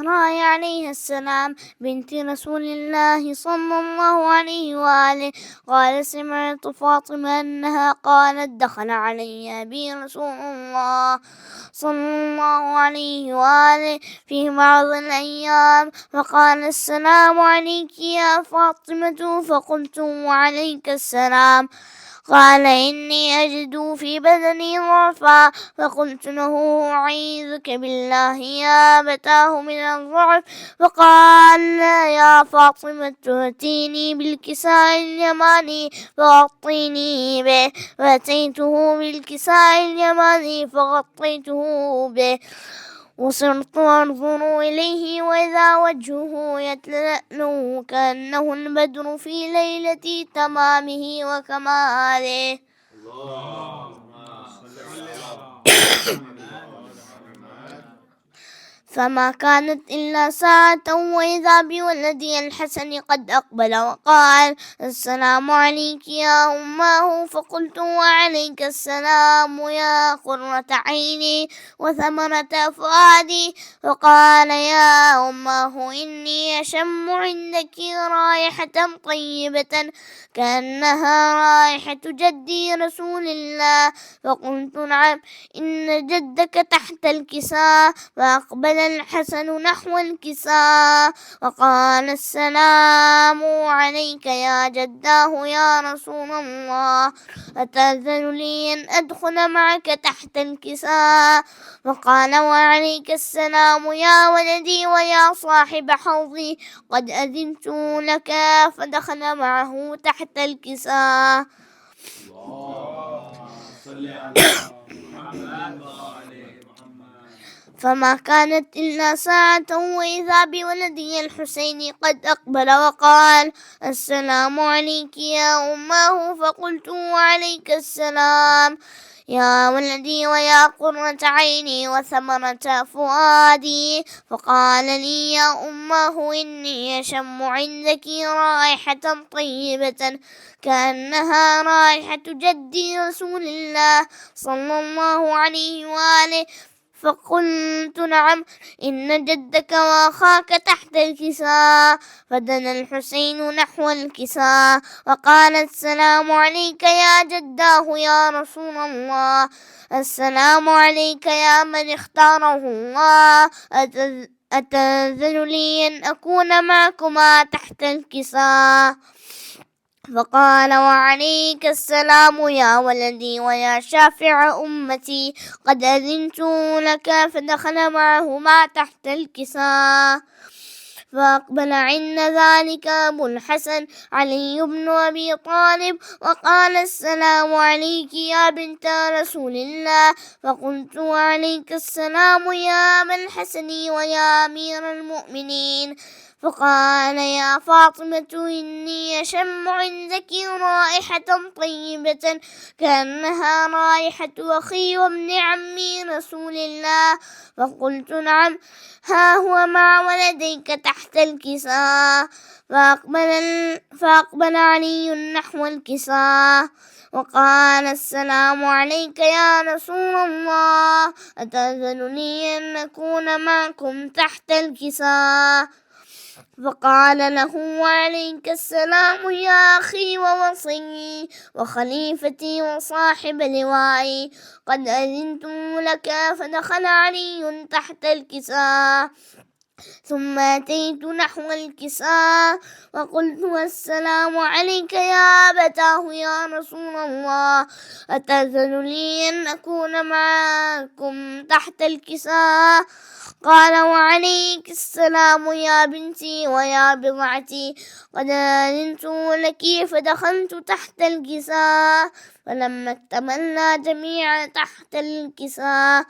راي عليها السلام بنت رسول الله صلى الله عليه وآله. قال سمعت فاطمة أنها قالت دخل علي أبي رسول الله صلى الله عليه وآله في بعض الأيام فقال السلام عليك يا فاطمة، فقلت وعليك السلام. قال إني أجد في بدني ضعفا، فقلت له أعيذك بالله يا أبتاه من الضعف. فقال لا يا فاطمة ائتيني بالكساء اليماني فغطيني به، فأتيته بالكساء اليماني فغطيته به، وصرت أنظر إليه وإذا وجهه يتلألأ كأنه البدر في ليلة تمامه وكماله. فما كانت إلا ساعة وإذا بولدي الحسن قد أقبل وقال السلام عليك يا أماه. فقلت وعليك السلام يا قرة عيني وثمرة فؤادي. فقال يا أماه إني أشم عندك رائحة طيبة كأنها رائحة جدي رسول الله. فقلت نعم إن جدك تحت الكساء. فأقبل الحسن نحو الكساء وقال السلام عليك يا جداه يا رسول الله، أتأذن لي أن أدخل معك تحت الكساء؟ فقال وعليك السلام يا ولدي ويا صاحب حوضي، قد أذنت لك. فدخل معه تحت الكساء. فما كانت إلا ساعة وإذا بولدي الحسين قد أقبل وقال السلام عليك يا أماه. فقلت وعليك السلام يا ولدي ويا قرة عيني وثمرة فؤادي. فقال لي يا أماه إني أشم عندك رائحة طيبة كأنها رائحة جدي رسول الله صلى الله عليه وآله. فقلت نعم إن جدك وأخاك تحت الكساء. فدنا الحسين نحو الكساء وقال السلام عليك يا جداه يا رسول الله، السلام عليك يا من اختاره الله، أتأذن لي أن أكون معكما تحت الكساء؟ فقال وعليك السلام يا ولدي ويا شافع أمتي، قد أذنت لك. فدخل معهما تحت الكساء. فأقبل عند ذلك أبو الحسن علي بن أبي طالب وقال السلام عليك يا بنت رسول الله. فقلت وعليك السلام يا أبا الحسن ويا أمير المؤمنين. فقال يا فاطمة إني أشم عندك رائحة طيبة كأنها رائحة أخي وابن عمي رسول الله. فقلت نعم ها هو مع ولديك تحت الكساء. فأقبل علي نحو الكساء وقال السلام عليك يا رسول الله، أتأذن لي أن أكون معكم تحت الكساء؟ فقال له وعليك السلام يا أخي ووصي وخليفتي وصاحب لوائي، قد أذنت لك. فدخل علي تحت الكساء. ثم أتيت نحو الكساء وقلت السلام عليك يا أبتاه يا رسول الله، أتأذن لي أن أكون معكم تحت الكساء؟ قال وعليك السلام يا بنتي ويا بضعتي، قد أذنت لك. فدخلت تحت الكساء. فلما اكتملنا جميعا تحت الكساء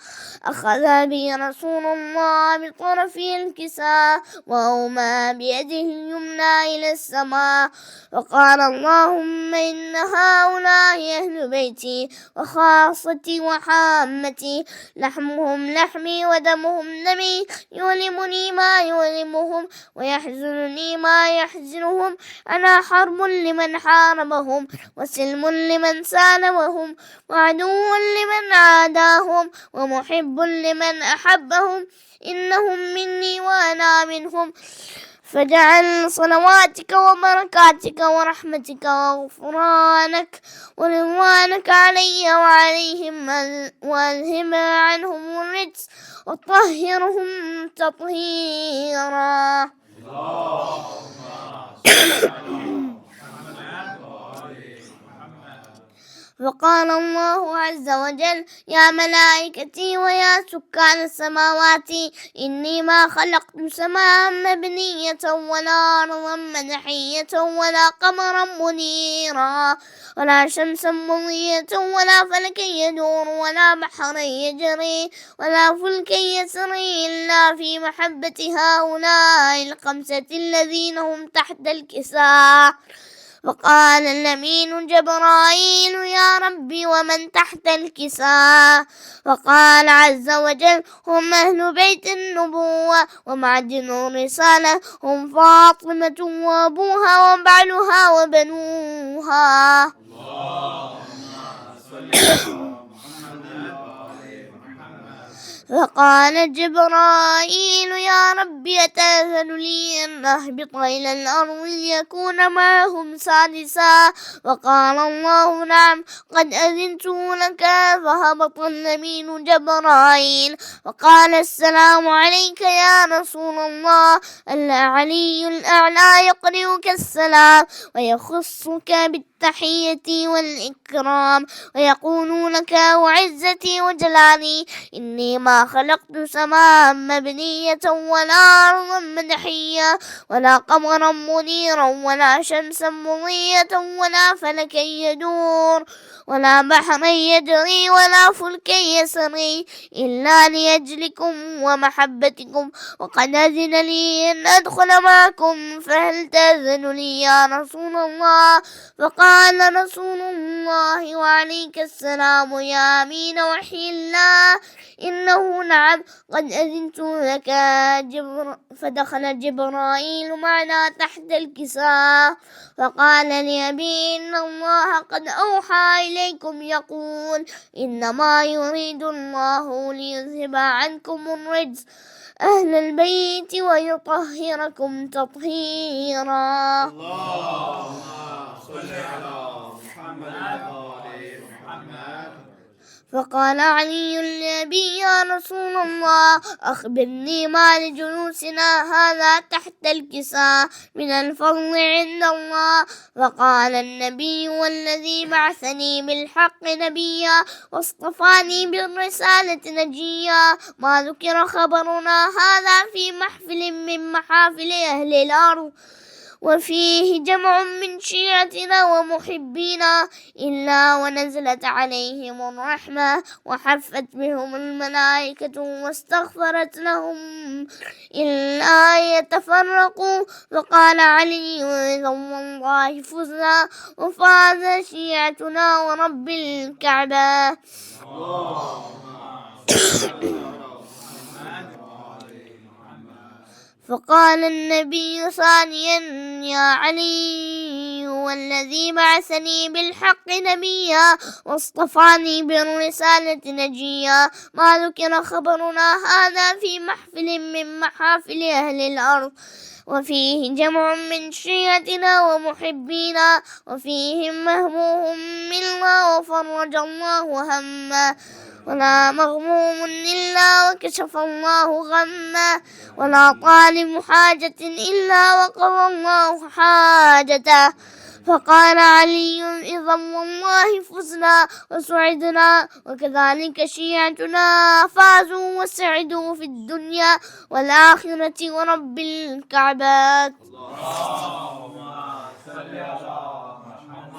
أخذ بي رسول الله بطرف الكساء وأومى بيده اليمنى إلى السماء وقال اللهم إن هؤلاء أهل بيتي وخاصتي وحامتي، لحمهم لحمي ودمهم دمي، يؤلمني ما يؤلمهم ويحزنني ما يحزنهم. أنا حرب لمن حاربهم وسلم لمن سالمهم. الإحسان وهم وعدو لمن عاداهم ومحب لمن أحبهم إنهم مني وأنا منهم فاجعل صلواتك وبركاتك ورحمتك وغفرانك ورضوانك علي وعليهم وأذهب عنهم الرجس وطهرهم تطهيرا. وقال الله عز وجل يا ملائكتي ويا سكان السماوات إني ما خلقت سماء مبنية ولا أرضا مدحية ولا قمرا منيرا ولا شمسا مضية ولا فلكا يدور ولا بحرا يجري ولا فلكا يسري إلا في محبة هؤلاء الخمسة الذين هم تحت الكساء. وقال الأمين جبرائيل يا ربي ومن تحت الكساء. وقال عز وجل هم أهل بيت النبوة ومعدن الرسالة هم فاطمة وأبوها وبعلها وبنوها. فقال جبرائيل يا ربي أتأذن لي أن أهبط إلى الأرض ليكون معهم سادسا. وقال الله نعم قد أذنت لك. فهبط الأمين جبرائيل وقال السلام عليك يا رسول الله. العلي الأعلى يقرئك السلام ويخصك بالتحية والإكرام ويقول لك وعزتي وجلالي إني ما خلقت سماء مبنية ولا أرضا مدحية ولا قمرا منيرا ولا شمسا مضية ولا فلكا يدور ولا بحرا يجري ولا فلكا يسري إلا لأجلكم ومحبتكم وقد أذن لي أن أدخل معكم فهل تأذن لي يا رسول الله. فقال رسول الله وعليك السلام يا أمين وحي الله إنه نعم قد أذنت لك. فدخل جبرائيل معنا تحت الكساء فقال لأبي إن الله قد أوحى إليكم يقول إنما يريد الله ليذهب عنكم الرجس أهل البيت ويطهركم تطهيرا. اللهم صل على محمد وآل محمد. فقال علي لأبي يا رسول الله أخبرني ما لجلوسنا هذا تحت الكساء من الفضل عند الله. فقال النبي والذي بعثني بالحق نبيا واصطفاني بالرسالة نجيا ما ذكر خبرنا هذا في محفل من محافل أهل الأرض وفيه جمع من شيعتنا ومحبينا إلا ونزلت عليهم الرحمة وحفت بهم الملائكة واستغفرت لهم إلا يتفرقوا. فقال علي رضي الله فزنا وفاز شيعتنا ورب الكعبة. فقال النبي ثانيا يا علي والذي بعثني بالحق نبيا واصطفاني بالرسالة نجيا ما ذكر خبرنا هذا في محفل من محافل أهل الأرض وفيه جمع من شيعتنا ومحبينا وفيهم مهموم منا وفرج الله همه ولا مغموم إلا وكشف الله غمه ولا طالب حاجة إلا وقضى الله حاجته. فقال علي إذا والله فزنا وسعدنا وكذلك شيعتنا فازوا وسعدوا في الدنيا والآخرة ورب الكعبات. اللهم صل على محمد.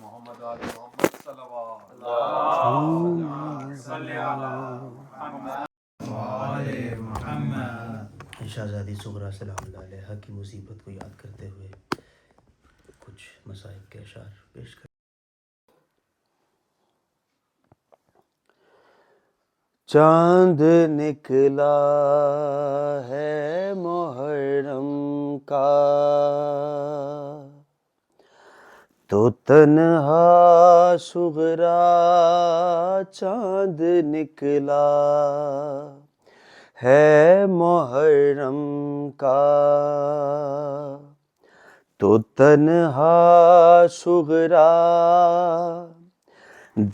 محمد آل محمد صلوات اللہم صلی علی محمد. شہزادی صغریٰ سلام اللہ علیہا کی مصیبت کو یاد کرتے ہوئے کچھ مصائب کے اشعار پیش کر. چاند نکلا ہے محرم کا تو تنہا صغریٰ چاند نکلا ہے محرم کا تو تنہا صغریٰ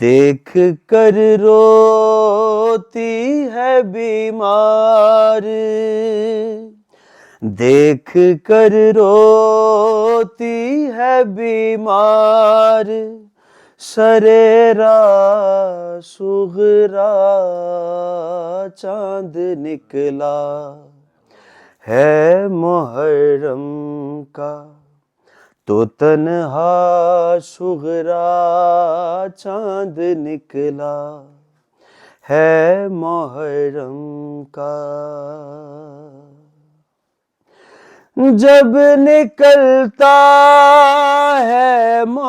دیکھ کر روتی ہے بیمار دیکھ کر روتی ہے بیمار سریرا صغریٰ چاند نکلا ہے محرم کا تو تنہا صغریٰ چاند نکلا ہے محرم کا. جب نکلتا ہے محرم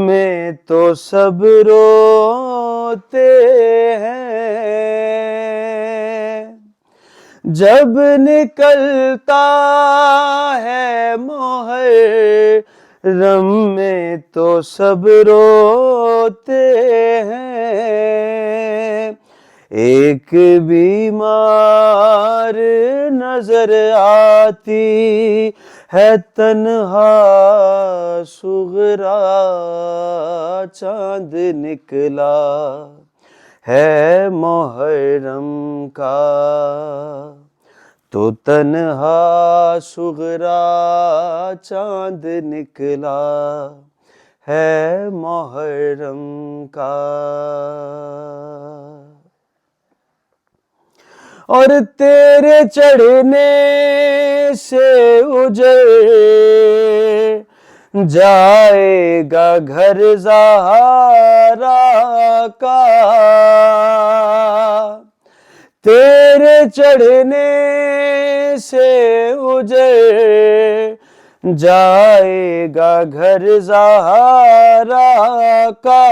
میں تو سب روتے ہیں جب نکلتا ہے محرم میں تو سب روتے ہیں ایک بیمار نظر آتی ہے تنہا صغریٰ چاند نکلا ہے محرم کا تو تنہا صغریٰ چاند نکلا ہے محرم کا. اور تیرے چڑھنے سے اجڑ جائے گا گھر زہرا کا تیرے چڑھنے سے اجڑ جائے گا گھر زہرا کا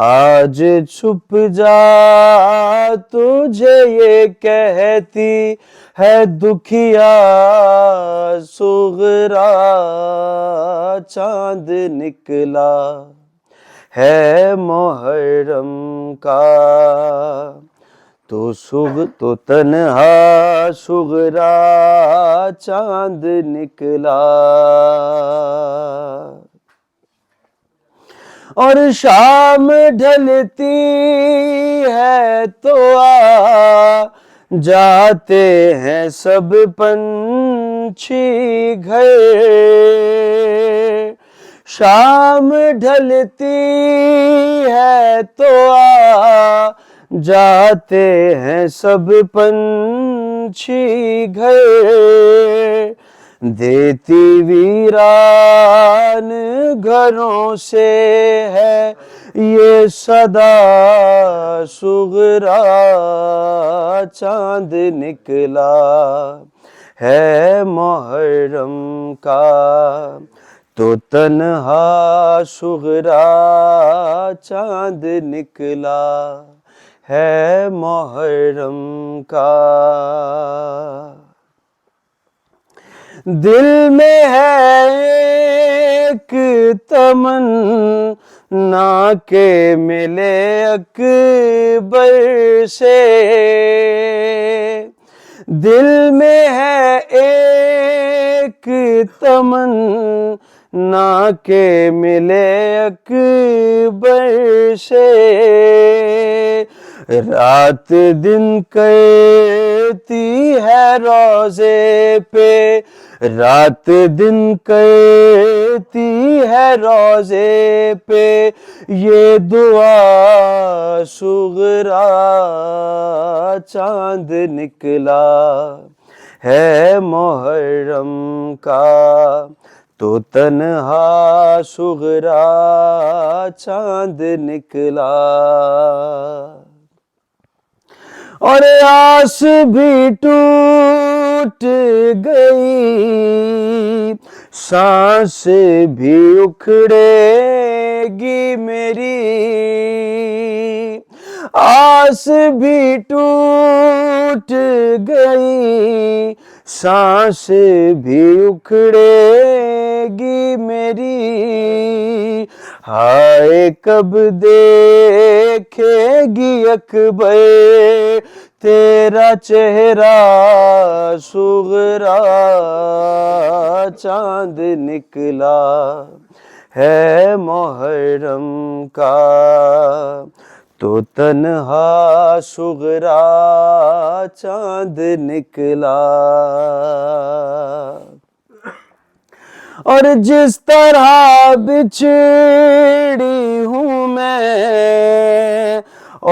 آج چھپ جا تجھے یہ کہتی ہے دکھیا صغریٰ چاند نکلا ہے محرم کا تو تنہا صغریٰ چاند نکلا اور شام ڈھلتی ہے تو آ جاتے ہیں سب پنچھی گھر شام ڈھلتی ہے تو آ جاتے ہیں سب پنچھی گھر دیتی ویران گھروں سے ہے یہ صدا صغریٰ چاند نکلا ہے محرم کا تو تنہا صغریٰ چاند نکلا ہے محرم کا. دل میں ہے ایک تمنا کہ ملے اکبر سے دل میں ہے ایک تمنا کہ ملے اکبر سے رات دن کرتی ہے روزے پہ رات دن کرتی ہے روزے پہ یہ دعا صغریٰ چاند نکلا ہے محرم کا، تو تنہا صغرا چاند نکلا، اور آس بھی ٹوٹ گئی، سانس بھی اکھڑے گی میری، آس بھی ٹوٹ گئی، سانس بھی اکھڑے گی میری، ہائے کب دیکھے گی اکبر تیرا چہرہ صغرا چاند نکلا، ہے محرم کا، تو تنہا صغرا چاند نکلا، اور جس طرح بچھڑی ہوں میں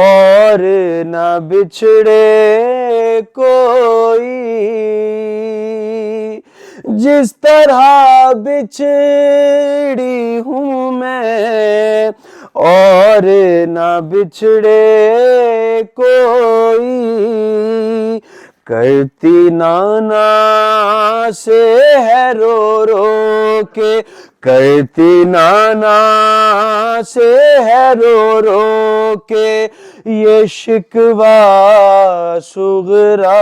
اور نہ بچھڑے کوئی، جس طرح بچھڑی ہوں میں اور نہ بچھڑے کوئی، کرتی نانا سے ہے رو رو کے، کرتی نانا سے ہے رو رو کے یہ شکوہ صغرا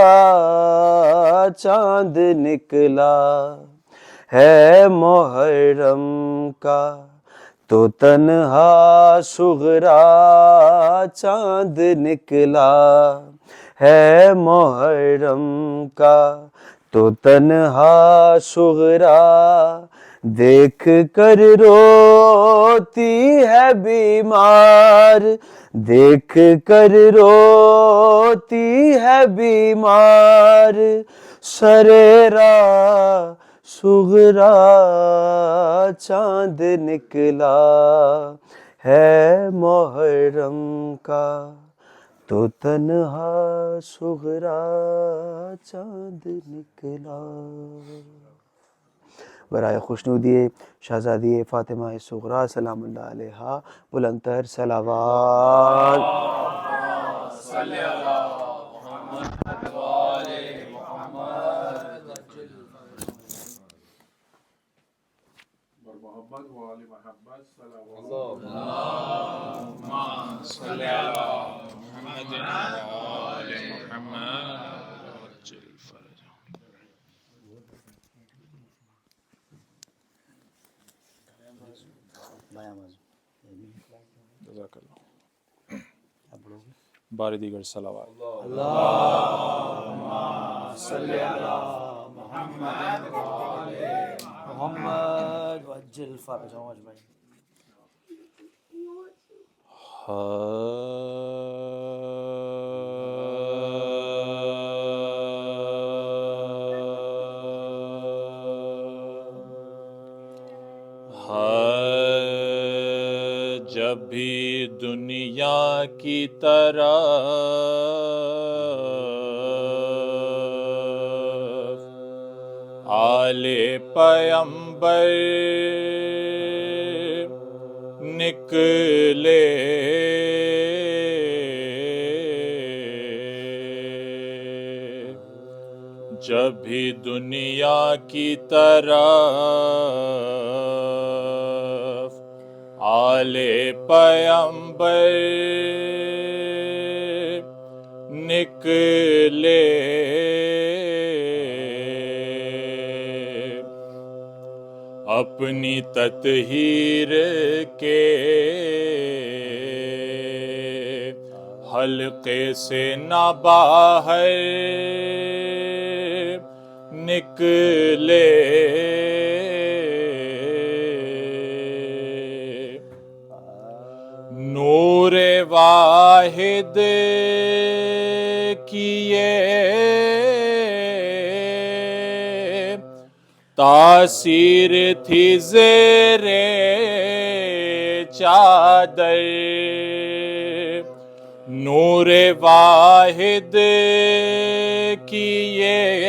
چاند نکلا، ہے محرم کا، تو تنہا صغرا چاند نکلا، ہے محرم کا، تو تنہا صغرا دیکھ کر روتی ہے بیمار، دیکھ کر روتی ہے بیمار، سریرا صغرا چاند نکلا، ہے محرم کا، تو تنہا صغرا چاند نکلا۔ برائے خوشنودی شہزادی فاطمہ صغرا سلام اللہ علیہا بلند تر صلوات۔ محبت والی محبت صلوات اللہم صلی علی محمد وآل محمد وعجل فرجهم۔ جزاک اللہ۔ بار دیگر صلوات۔ اللہم صلی علی محمد وآل محمد وعجل فرجهم اجمعین۔ جب بھی دنیا کی طرف آل پیمبر نکلے، جب بھی دنیا کی طرف آل پیمبر نکلے، اپنی تطہیر کے حلقے سے نہ باہر نکلے، نور واحد کی یہ تاثیر تھی زیر چادر، نور واحد کی یہ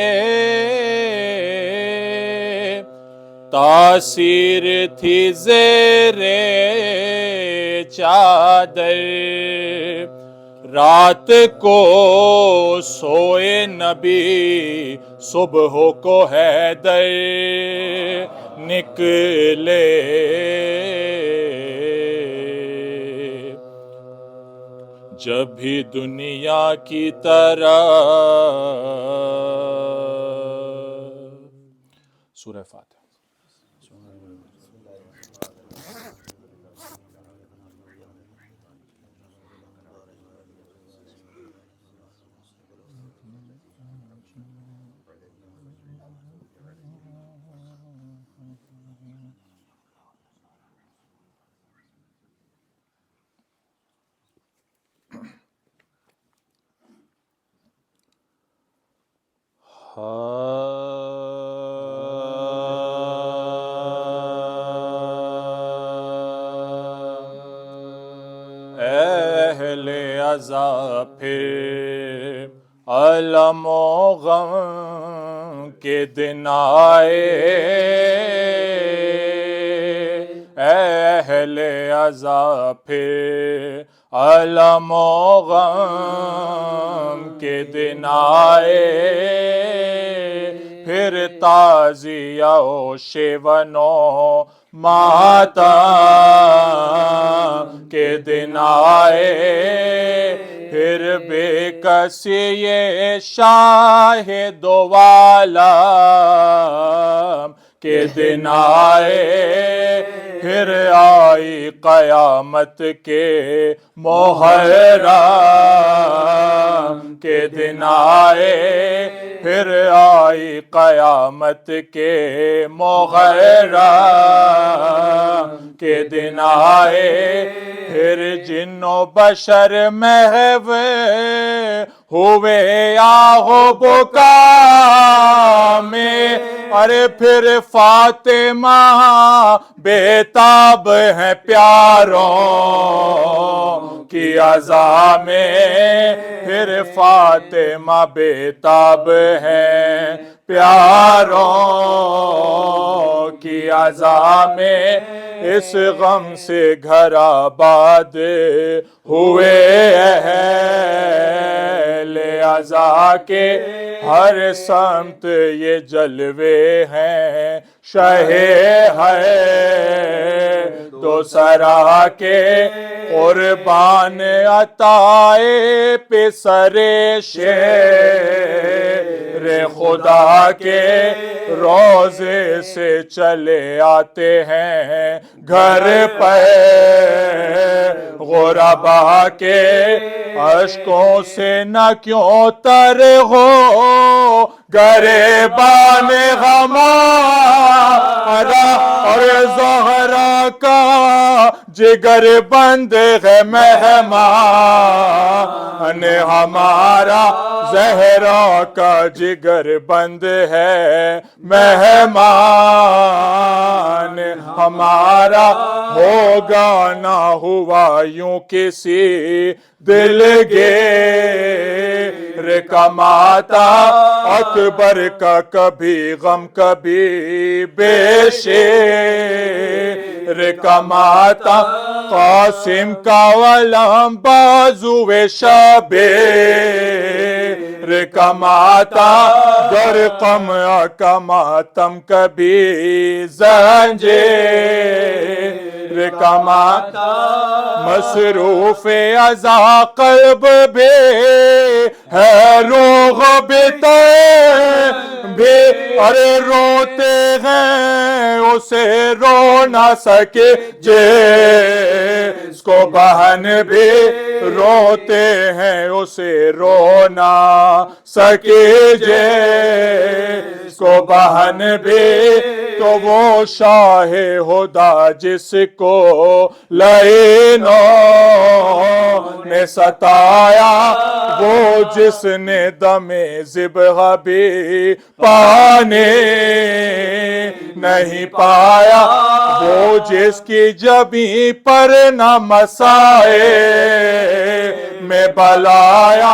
تاثیر تھی زیر چادر، رات کو سوئے نبی صبح کو حیدر نکلے، جب بھی دنیا کی طرح۔ سورہ فاتحہ۔ اہل عزا پھر علم و غم کے دن آئے، اہل عزا پھر علم و غم کے دن آئے، پھر تعزیہ و شیون و ماتم کے دن آئے، پھر بے کسی یہ شاہد و عالم کے دن آئے، پھر آئی قیامت کے محرم کے دن آئے، پھر آئی قیامت کے محرم کے دن آئے، پھر جن و بشر محو ہوئے آہو بکا میں، ارے پھر فاطمہ بیتاب ہیں پیاروں کی عزا میں، پھر فاطمہ بیتاب ہیں پیاروں کی عزا میں، اس غم سے گھر آباد ہوئے اہل عزا کے، ہر سمت یہ جلوے ہیں شہ ہے دو سرا کے، قربان عطائے پہ سر شیر خدا کے، روزے سے چلے آتے ہیں گھر پہ غربا کے، اشکوں سے نہ کیوں تر ہو گریبان ہمارا، اور زہرا کا جگر بند ہے مہمان ہمارا، زہرا کا جگر بند ہے مہمان ہمارا، ہوگا نہ ہوا یوں کسی دلگیر کماتا، اکبر کا کبھی غم کبھی بے شیر کماتا، قاسم کا علم بازوے شبیر کماتا، در قمع کا ماتم کبھی زنجیر کماتا، مصروف عزا قلب بے ہے روغ بتے بھی، ارے روتے ہیں اسے رو نہ سکے جس کو بہن بھی، روتے ہیں اسے رو نہ سکے جس کو بہن بھی، تو وہ شاہ خدا جس کو لعینوں نے ستایا، وہ جس نے دم ذبح بھی پانے نہیں پایا، وہ جس کی جبیں پر نہ مسائے میں بلایا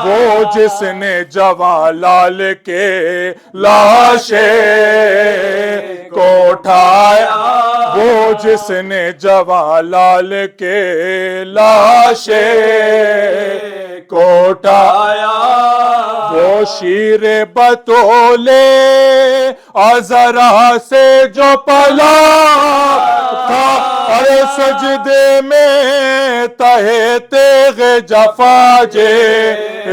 وہ جس نے جواں لال کے لاشے کو اٹھایا وہ جس نے جواں لال کے لاشے کو اٹھایا وہ شیر بطولے عذرا سے جو پلا تھا ارے سجدے میں تہے تیغ جفا جے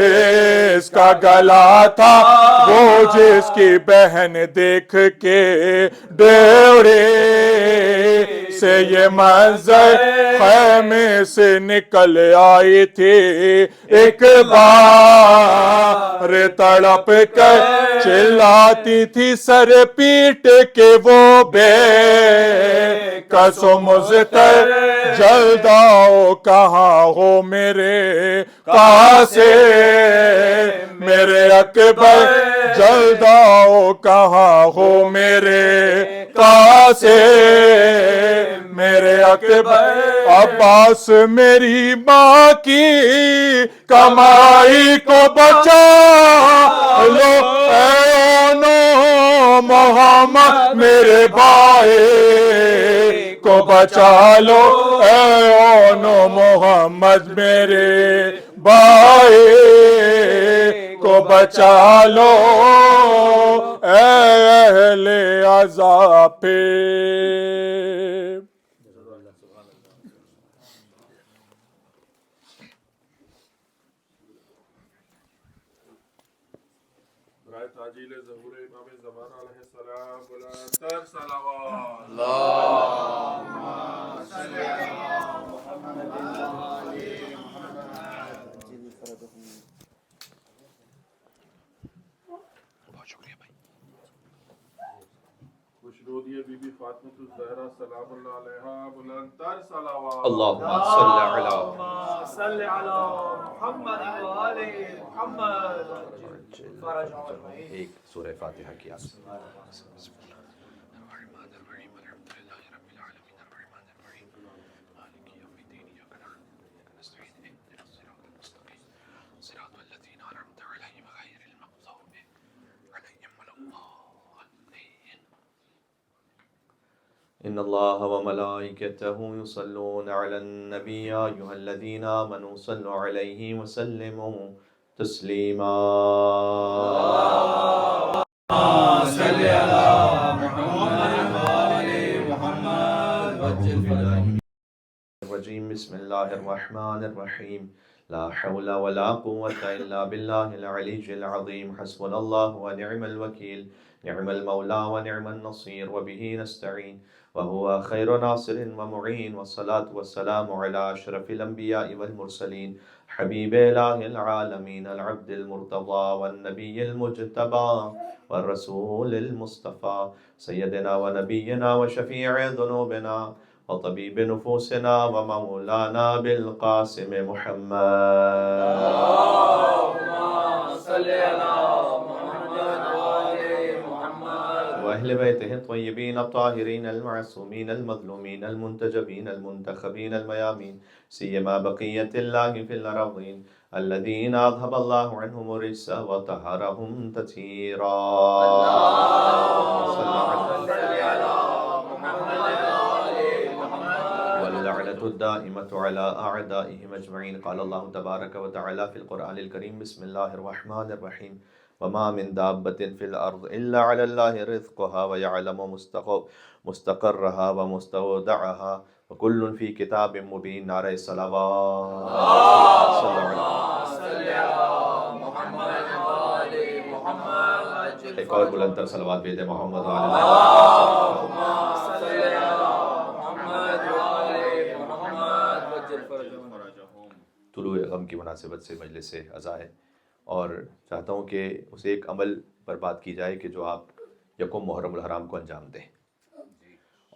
اس کا گلا تھا وہ جس کی بہن دیکھ کے ڈیوڑے سے یہ منظر خیمے سے نکل آئی تھی ایک بار تڑپ کر چلاتی تھی سر پیٹ کے وہ بے کسو مزتر جلداؤ کہاں ہو میرے قاسم میرے اکبر جلداؤ کہاں ہو میرے قاسم میرے اکبر عباس میری ماں کی کمائی کو بچا لو اے نو محمد میرے بھائی کو بچا لو اے نو محمد میرے بھائی کو بچا لو اے اہل عذاب پہ تاجیل ظہور امام زمان علیہ السلام بلندتر صلوات اللہم صلی علی محمد وآل محمد. بہت شکریہ بھائی. خوشنودی بی بی فاطمہ الزہرا سلام اللہ علیہا بلندتر صلوات اللہم صلی علی محمد وآل محمد. ایک سورہ فاتحہ کی آپ سے. ان اللہ وملائکتہ یصلون علی النبی یا ایھا الذین آمنوا صلوا علیہ وسلموا تسلیما. صلی علی محمد وآل محمد. الرجیم بسم اللہ الرحمن الرحیم لا حول ولا قوة الا باللہ العلی العظیم حسبنا اللہ ونعم الوکیل نعم المولا ونعم النصیر وبه نستعین وهو خیر ناصر ومعین والصلاة والسلام علی اشرف الانبیاء والمرسلین حبیب الہ العالمین العبد المرتضی والنبی المجتبی والرسول المصطفى سیدنا ونبینا وشفیع ذنوبنا وطبیب نفوسنا ومولانا بالقاسم محمد. اللہم صلی علی محمد وآل محمد. وأهل بيته الطيبين الطاهرين المعصومين المظلومين المنتجبين المنتخبين الميامين سيما بقية الله في الأرضين الذين أذهب الله عنهم الرجس وطهرهم تطهيرا. اللهم صل على محمد واللعنة الدائمة على أعدائهم أجمعين. قال الله تبارك وتعالى في القرآن الكريم بسم الله الرحمن الرحيم وما من دابة في الأرض إلا على الله رزقها ويعلم مستقرها ومستودعها وكل في كتاب مبين. نعرہ صلوات. صلی علی محمد وآل محمد. ایک اور بلند تر صلوات بھیجیں محمد وآل اللہم صلی علی محمد وآل محمد. وجل فرجهم. طلوع غم کی مناسبت سے مجلس عزا ہے اور چاہتا ہوں کہ اس ایک عمل پر بات کی جائے کہ جو آپ یکم محرم الحرام کو انجام دیں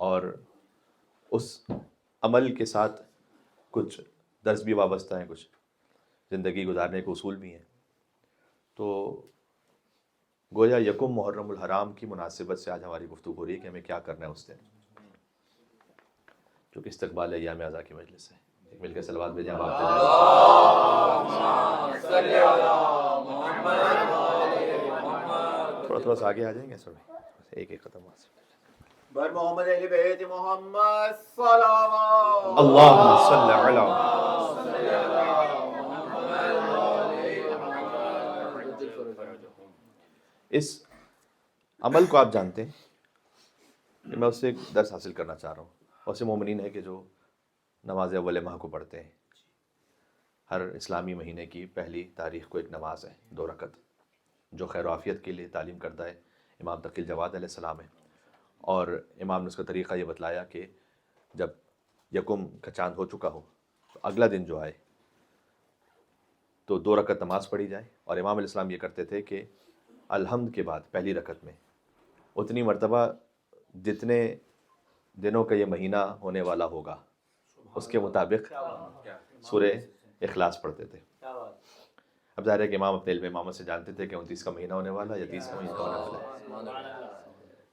اور اس عمل کے ساتھ کچھ درس بھی وابستہ ہیں، کچھ زندگی گزارنے کے اصول بھی ہیں. تو گویا یکم محرم الحرام کی مناسبت سے آج ہماری گفتگو ہو رہی ہے کہ ہمیں کیا کرنا ہے اس دن، جو کہ استقبال ایام عزا کی مجلس ہے. ایک مل کے صلوات بھیجیں. صل علی محمد وعلی محمد. تھوڑا سا آگے آ جائیں گے سر، ایک ایک ختم وہاں سے. بر محمد اہل بیت محمد صلوات. اللہم صل علی اس عمل کو آپ جانتے ہیں کہ میں اس سے ایک درس حاصل کرنا چاہ رہا ہوں. اور سے مومنین ہے کہ جو نماز اول ماہ کو پڑھتے ہیں. ہر اسلامی مہینے کی پہلی تاریخ کو ایک نماز ہے 2 رکعت، جو خیر و عافیت کے لیے تعلیم کردہ ہے امام تقی الجواد علیہ السلام ہے. اور امام نے اس کا طریقہ یہ بتلایا کہ جب یکم کا چاند ہو چکا ہو تو اگلا دن جو آئے تو 2 رکعت نماز پڑھی جائے. اور امام علیہ السلام یہ کرتے تھے کہ الحمد کے بعد پہلی رکعت میں اتنی مرتبہ جتنے دنوں کا یہ مہینہ ہونے والا ہوگا اس کے مطابق سورہ اخلاص پڑھتے تھے. اب ظاہر ہے کہ امام اپنے علم امامت سے جانتے تھے کہ 29 کا مہینہ ہونے والا یا 30 کا مہینہ ہونے والا ہے.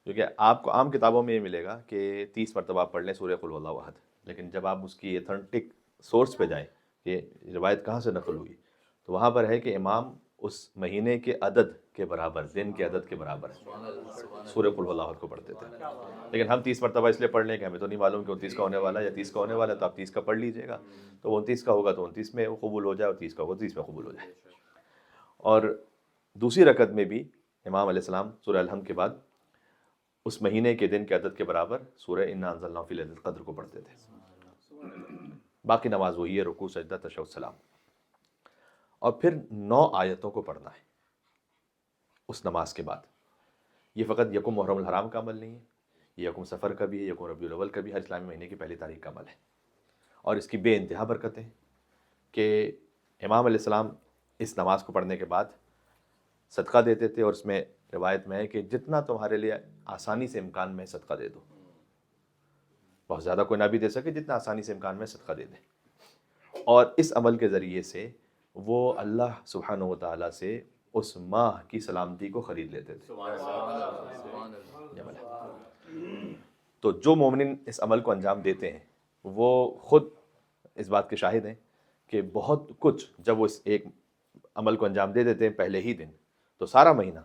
کیونکہ آپ کو عام کتابوں میں یہ ملے گا کہ 30 مرتبہ آپ پڑھ لیں سورہ قل اللہ احد، لیکن جب آپ اس کی ایتھنٹک سورس پہ جائیں کہ روایت کہاں سے نقل ہوئی تو وہاں پر ہے کہ امام اس مہینے کے عدد کے برابر، دن کے عدد کے برابر سورہ قل اللہ احد کو پڑھتے تھے. لیکن ہم 30 مرتبہ اس لیے پڑھ لیں کہ ہمیں تو نہیں معلوم کہ 29 کا ہونے والا ہے یا 30 کا ہونے والا ہے، تو آپ 30 کا پڑھ لیجئے گا. تو 29 کا ہوگا تو 29 میں قبول ہو جائے، اور 30 کا ہوگا 30 میں قبول ہو جائے. اور دوسری رکعت میں بھی امام علیہ السلام سورہ الحمد کے بعد اس مہینے کے دن کے عدد کے برابر سورہ انا انزلناہ فی لیلۃ القدر کو پڑھتے تھے. باقی نماز وہی ہے، رکوع سجدہ تشہد سلام. اور پھر 9 آیتوں کو پڑھنا ہے اس نماز کے بعد. یہ فقط یکم محرم الحرام کا عمل نہیں ہے، یہ یکم سفر کا بھی ہے، یکم ربیع الاول کا بھی، ہر اسلامی مہینے کی پہلی تاریخ کا عمل ہے. اور اس کی بے انتہا برکتیں کہ امام علیہ السلام اس نماز کو پڑھنے کے بعد صدقہ دیتے تھے. اور اس میں روایت میں ہے کہ جتنا تمہارے لیے آسانی سے امکان میں صدقہ دے دو. بہت زیادہ کوئی نہ بھی دے سکے، جتنا آسانی سے امکان میں صدقہ دے دے. اور اس عمل کے ذریعے سے وہ اللہ سبحانہ و تعالیٰ سے اس ماہ کی سلامتی کو خرید لیتے تھے. تو جو مومنین اس عمل کو انجام دیتے ہیں وہ خود اس بات کے شاہد ہیں کہ بہت کچھ جب وہ اس ایک عمل کو انجام دے دیتے ہیں پہلے ہی دن، تو سارا مہینہ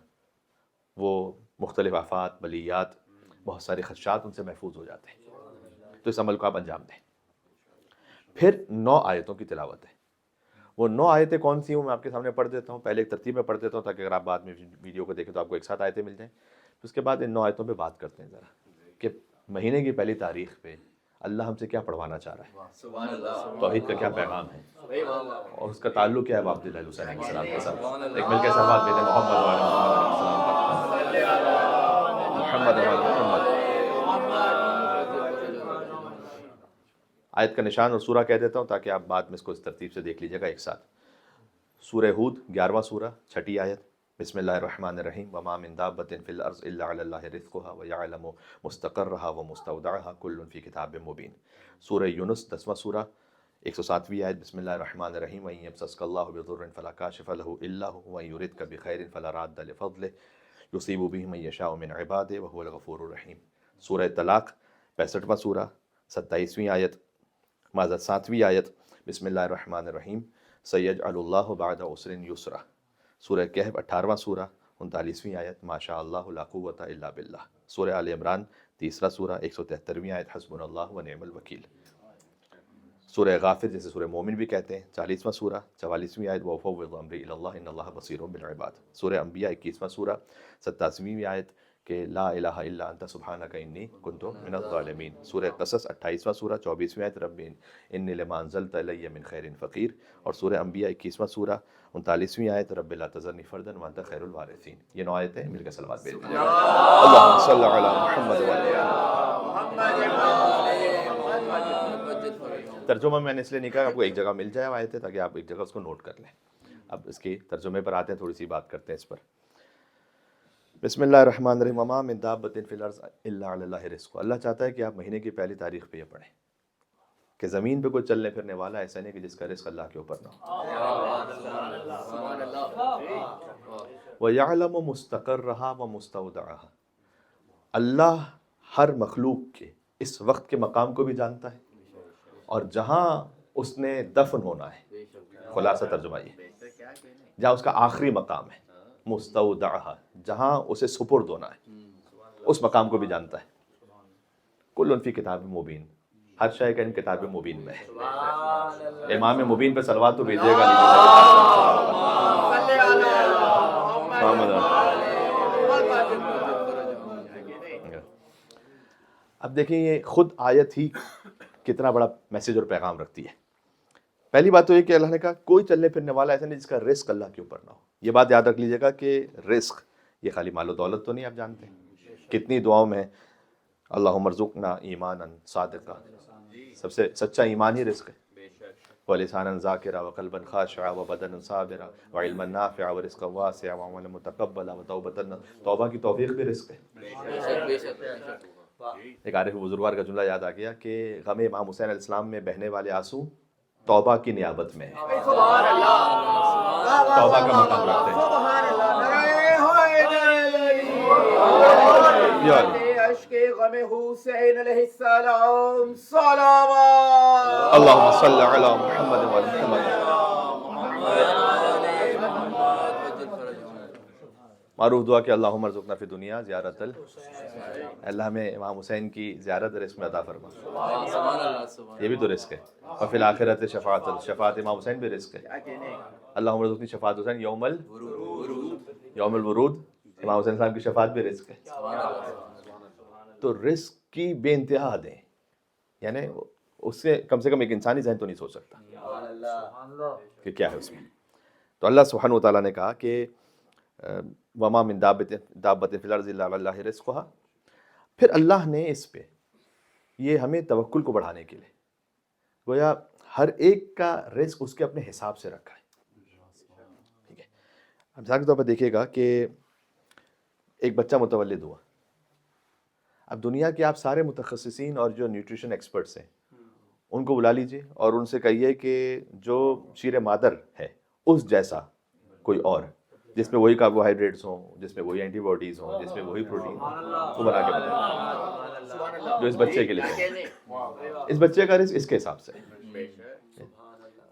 وہ مختلف آفات، بلیات، بہت سارے خدشات ان سے محفوظ ہو جاتے ہیں. تو اس عمل کو آپ انجام دیں. پھر 9 آیتوں کی تلاوت ہے. وہ 9 آیتیں کون سی ہوں میں آپ کے سامنے پڑھ دیتا ہوں. پہلے ایک ترتیب میں پڑھ دیتا ہوں تاکہ اگر آپ بعد میں ویڈیو کو دیکھیں تو آپ کو ایک ساتھ آیتیں مل جائیں. اس کے بعد ان 9 آیتوں پہ بات کرتے ہیں ذرا کہ مہینے کی پہلی تاریخ پہ اللہ ہم سے کیا پڑھوانا چاہ رہا ہے، توحید کا کیا پیغام ہے، اور اس کا تعلق کیا ہے اب عبداللہ حسین علیہ السلام کے ساتھ. ایک مل کے سبات دیتے محمد وعلی محمد علیہ السلام، محمد وعلی محمد. آیت کا نشان اور سورہ کہہ دیتا ہوں تاکہ آپ بعد میں اس کو اس ترتیب سے دیکھ لیجیے گا ایک ساتھ. سورہ ہود 11واں سورہ 6ٹھی آیت. بسم اللہ الرحمن الرحیم. وما من دابۃ فی الارض الا علی اللہ رزقها ویعلم مستقرها ومستودعها کل فی کتاب مبین. سورہ یونس 10واں سورہ 107ویں آیت. بسم اللہ الرحمن الرحیم. وإن يمسسك الله بضر فلا كاشف له الا هو وإن يردك بخير فلا راد لفضله يصيب به من يشاء من عباده وهو الغفور الرحیم. سورہ طلاق 65واں سورہ 27ویں آیت. معذرت 7ویں آیت. بسم اللہ الرحمن الرحیم. سیجعل اللہ بعد عسر یسرا. سورہ کہف 18واں سورہ 39ویں آیت. ما شاء اللہ لا قوۃ الا باللہ. سورہ آل عمران 3را سورہ 173ویں آیت. حسبنا اللہ ونعم الوکیل. سورہ غافر جسے سورہ مومن بھی کہتے ہیں 40واں سورہ 44ویں آیت. وافوض امری الی اللہ ان اللہ بصیر بالعباد. سورہ انبیاء 21واں سورہ 87ویں آیت کہ لا الہ الا انت سبحانک انی کنت من الظالمین. سورہ قصص 28واں سورہ 24ویں آیت. رب انی لما انزلت الی من خیر فقیر. اور سورہ انبیاء 21واں سورہ 39ویں آیت. رب لا تذرنی فردا وانت خیر الوارثین. یہ 9 آیتیں مل کے صلوات بھیج دیں. اللہم صلی علی محمد وعلی محمد. ترجمہ میں نے اس لیے نہیں کہا آپ کو ایک جگہ مل جائے آیتیں تاکہ آپ ایک جگہ اس کو نوٹ کر لیں. اب اس کے ترجمے پر آتے ہیں، تھوڑی سی بات کرتے ہیں اس پر. بسم اللہ الرحمن الرحیم. وما من دابۃ فی الارض الا علی اللہ رزقها. اللہ چاہتا ہے کہ آپ مہینے کی پہلی تاریخ پہ یہ پڑھیں کہ زمین پہ کوئی چلنے پھرنے والا ایسا نہیں کہ جس کا رزق اللہ کے اوپر نہ ہو. وَيَعْلَمُ مُسْتَقَرَّهَا وَمُسْتَوْدَعَهَا. اللہ ہر مخلوق کے اس وقت کے مقام کو بھی جانتا ہے اور جہاں اس نے دفن ہونا ہے. خلاصہ ترجمہ یہ جہاں اس کا آخری مقام ہے، مستودعها، جہاں اسے سپرد ہونا ہے، اس مقام کو بھی جانتا ہے۔ کل فی کتاب مبین، ہر شے کا کتاب مبین میں ہے۔ امام مبین پہ صلوات تو بھیجیے گا محمد۔ اب دیکھیں یہ خود آیت ہی کتنا بڑا میسج اور پیغام رکھتی ہے۔ پہلی بات تو یہ کہ اللہ نے کہا کوئی چلنے پھرنے والا ایسا نہیں جس کا رزق اللہ کے اوپر نہ ہو۔ یہ بات یاد رکھ لیجیے گا کہ رزق یہ خالی مال و دولت تو نہیں، آپ جانتے ہیں کتنی دعاؤں میں اللہم ارزقنا ایمانا صادقا، سب سے سچا ایمان ہی رزق ہے، وَلِسَانًا ذَاكِرًا وَقَلْبًا خَاشِعًا وَبَدَنًا صَابِرًا وَعِلْمًا نَافِعًا وَرِزْقًا وَاسِعًا وَعَمَلًا مُتَقَبَّلًا وَتَوْبَةً، توبہ کی توفیق بھی رزق ہے۔ ایک عارف بزرگوار کا جملہ یاد آ گیا کہ غم امام حسین علیہ السلام میں بہنے والے آنسو توبہ کی نیابت میں ہے، توبہ کا مقام رکھتے ہیں۔ اشک غم حسین علیہ السلام صلوات اللہم صلی علی محمد وعلی محمد۔ معروف دعا کہ اللہم ارزقنا فی دنیا زیارت اللہ ہمیں امام حسین کی زیارت رزق میں عطا فرما، یہ بھی تو رزق ہے۔ وفی الآخرت شفاعت، شفاعت امام حسین بھی رزق ہے۔ اللہم ارزقنی شفاعت حسین یوم الورود، امام حسین صاحب کی شفاعت بھی رزق ہے۔ تو رزق کی بے انتہا حدیں، یعنی اس سے کم ایک انسانی ذہن تو نہیں سوچ سکتا کہ کیا ہے اس میں۔ تو اللہ سبحانہ وتعالیٰ نے کہا کہ وما من دابۃ فی الارض الا علی اللہ رزقها، پھر اللہ نے اس پہ یہ ہمیں توکل کو بڑھانے کے لیے گویا ہر ایک کا رزق اس کے اپنے حساب سے رکھا ہے، ٹھیک ہے۔ اب مثال کے طور پر دیکھیے گا کہ ایک بچہ متولد ہوا، اب دنیا کے آپ سارے متخصصین اور جو نیوٹریشن ایکسپرٹس ہیں ان کو بلا لیجئے اور ان سے کہیے کہ جو شیر مادر ہے اس جیسا کوئی اور جس میں وہی کاربوہائیڈریٹس ہوں، جس میں وہی اینٹی باڈیز ہوں، جس میں وہی پروٹین ہوں، وہ بنا کے بتائیں جو اس بچے کے لیے ہے۔ اس بچے کا رزق اس کے حساب سے ہے۔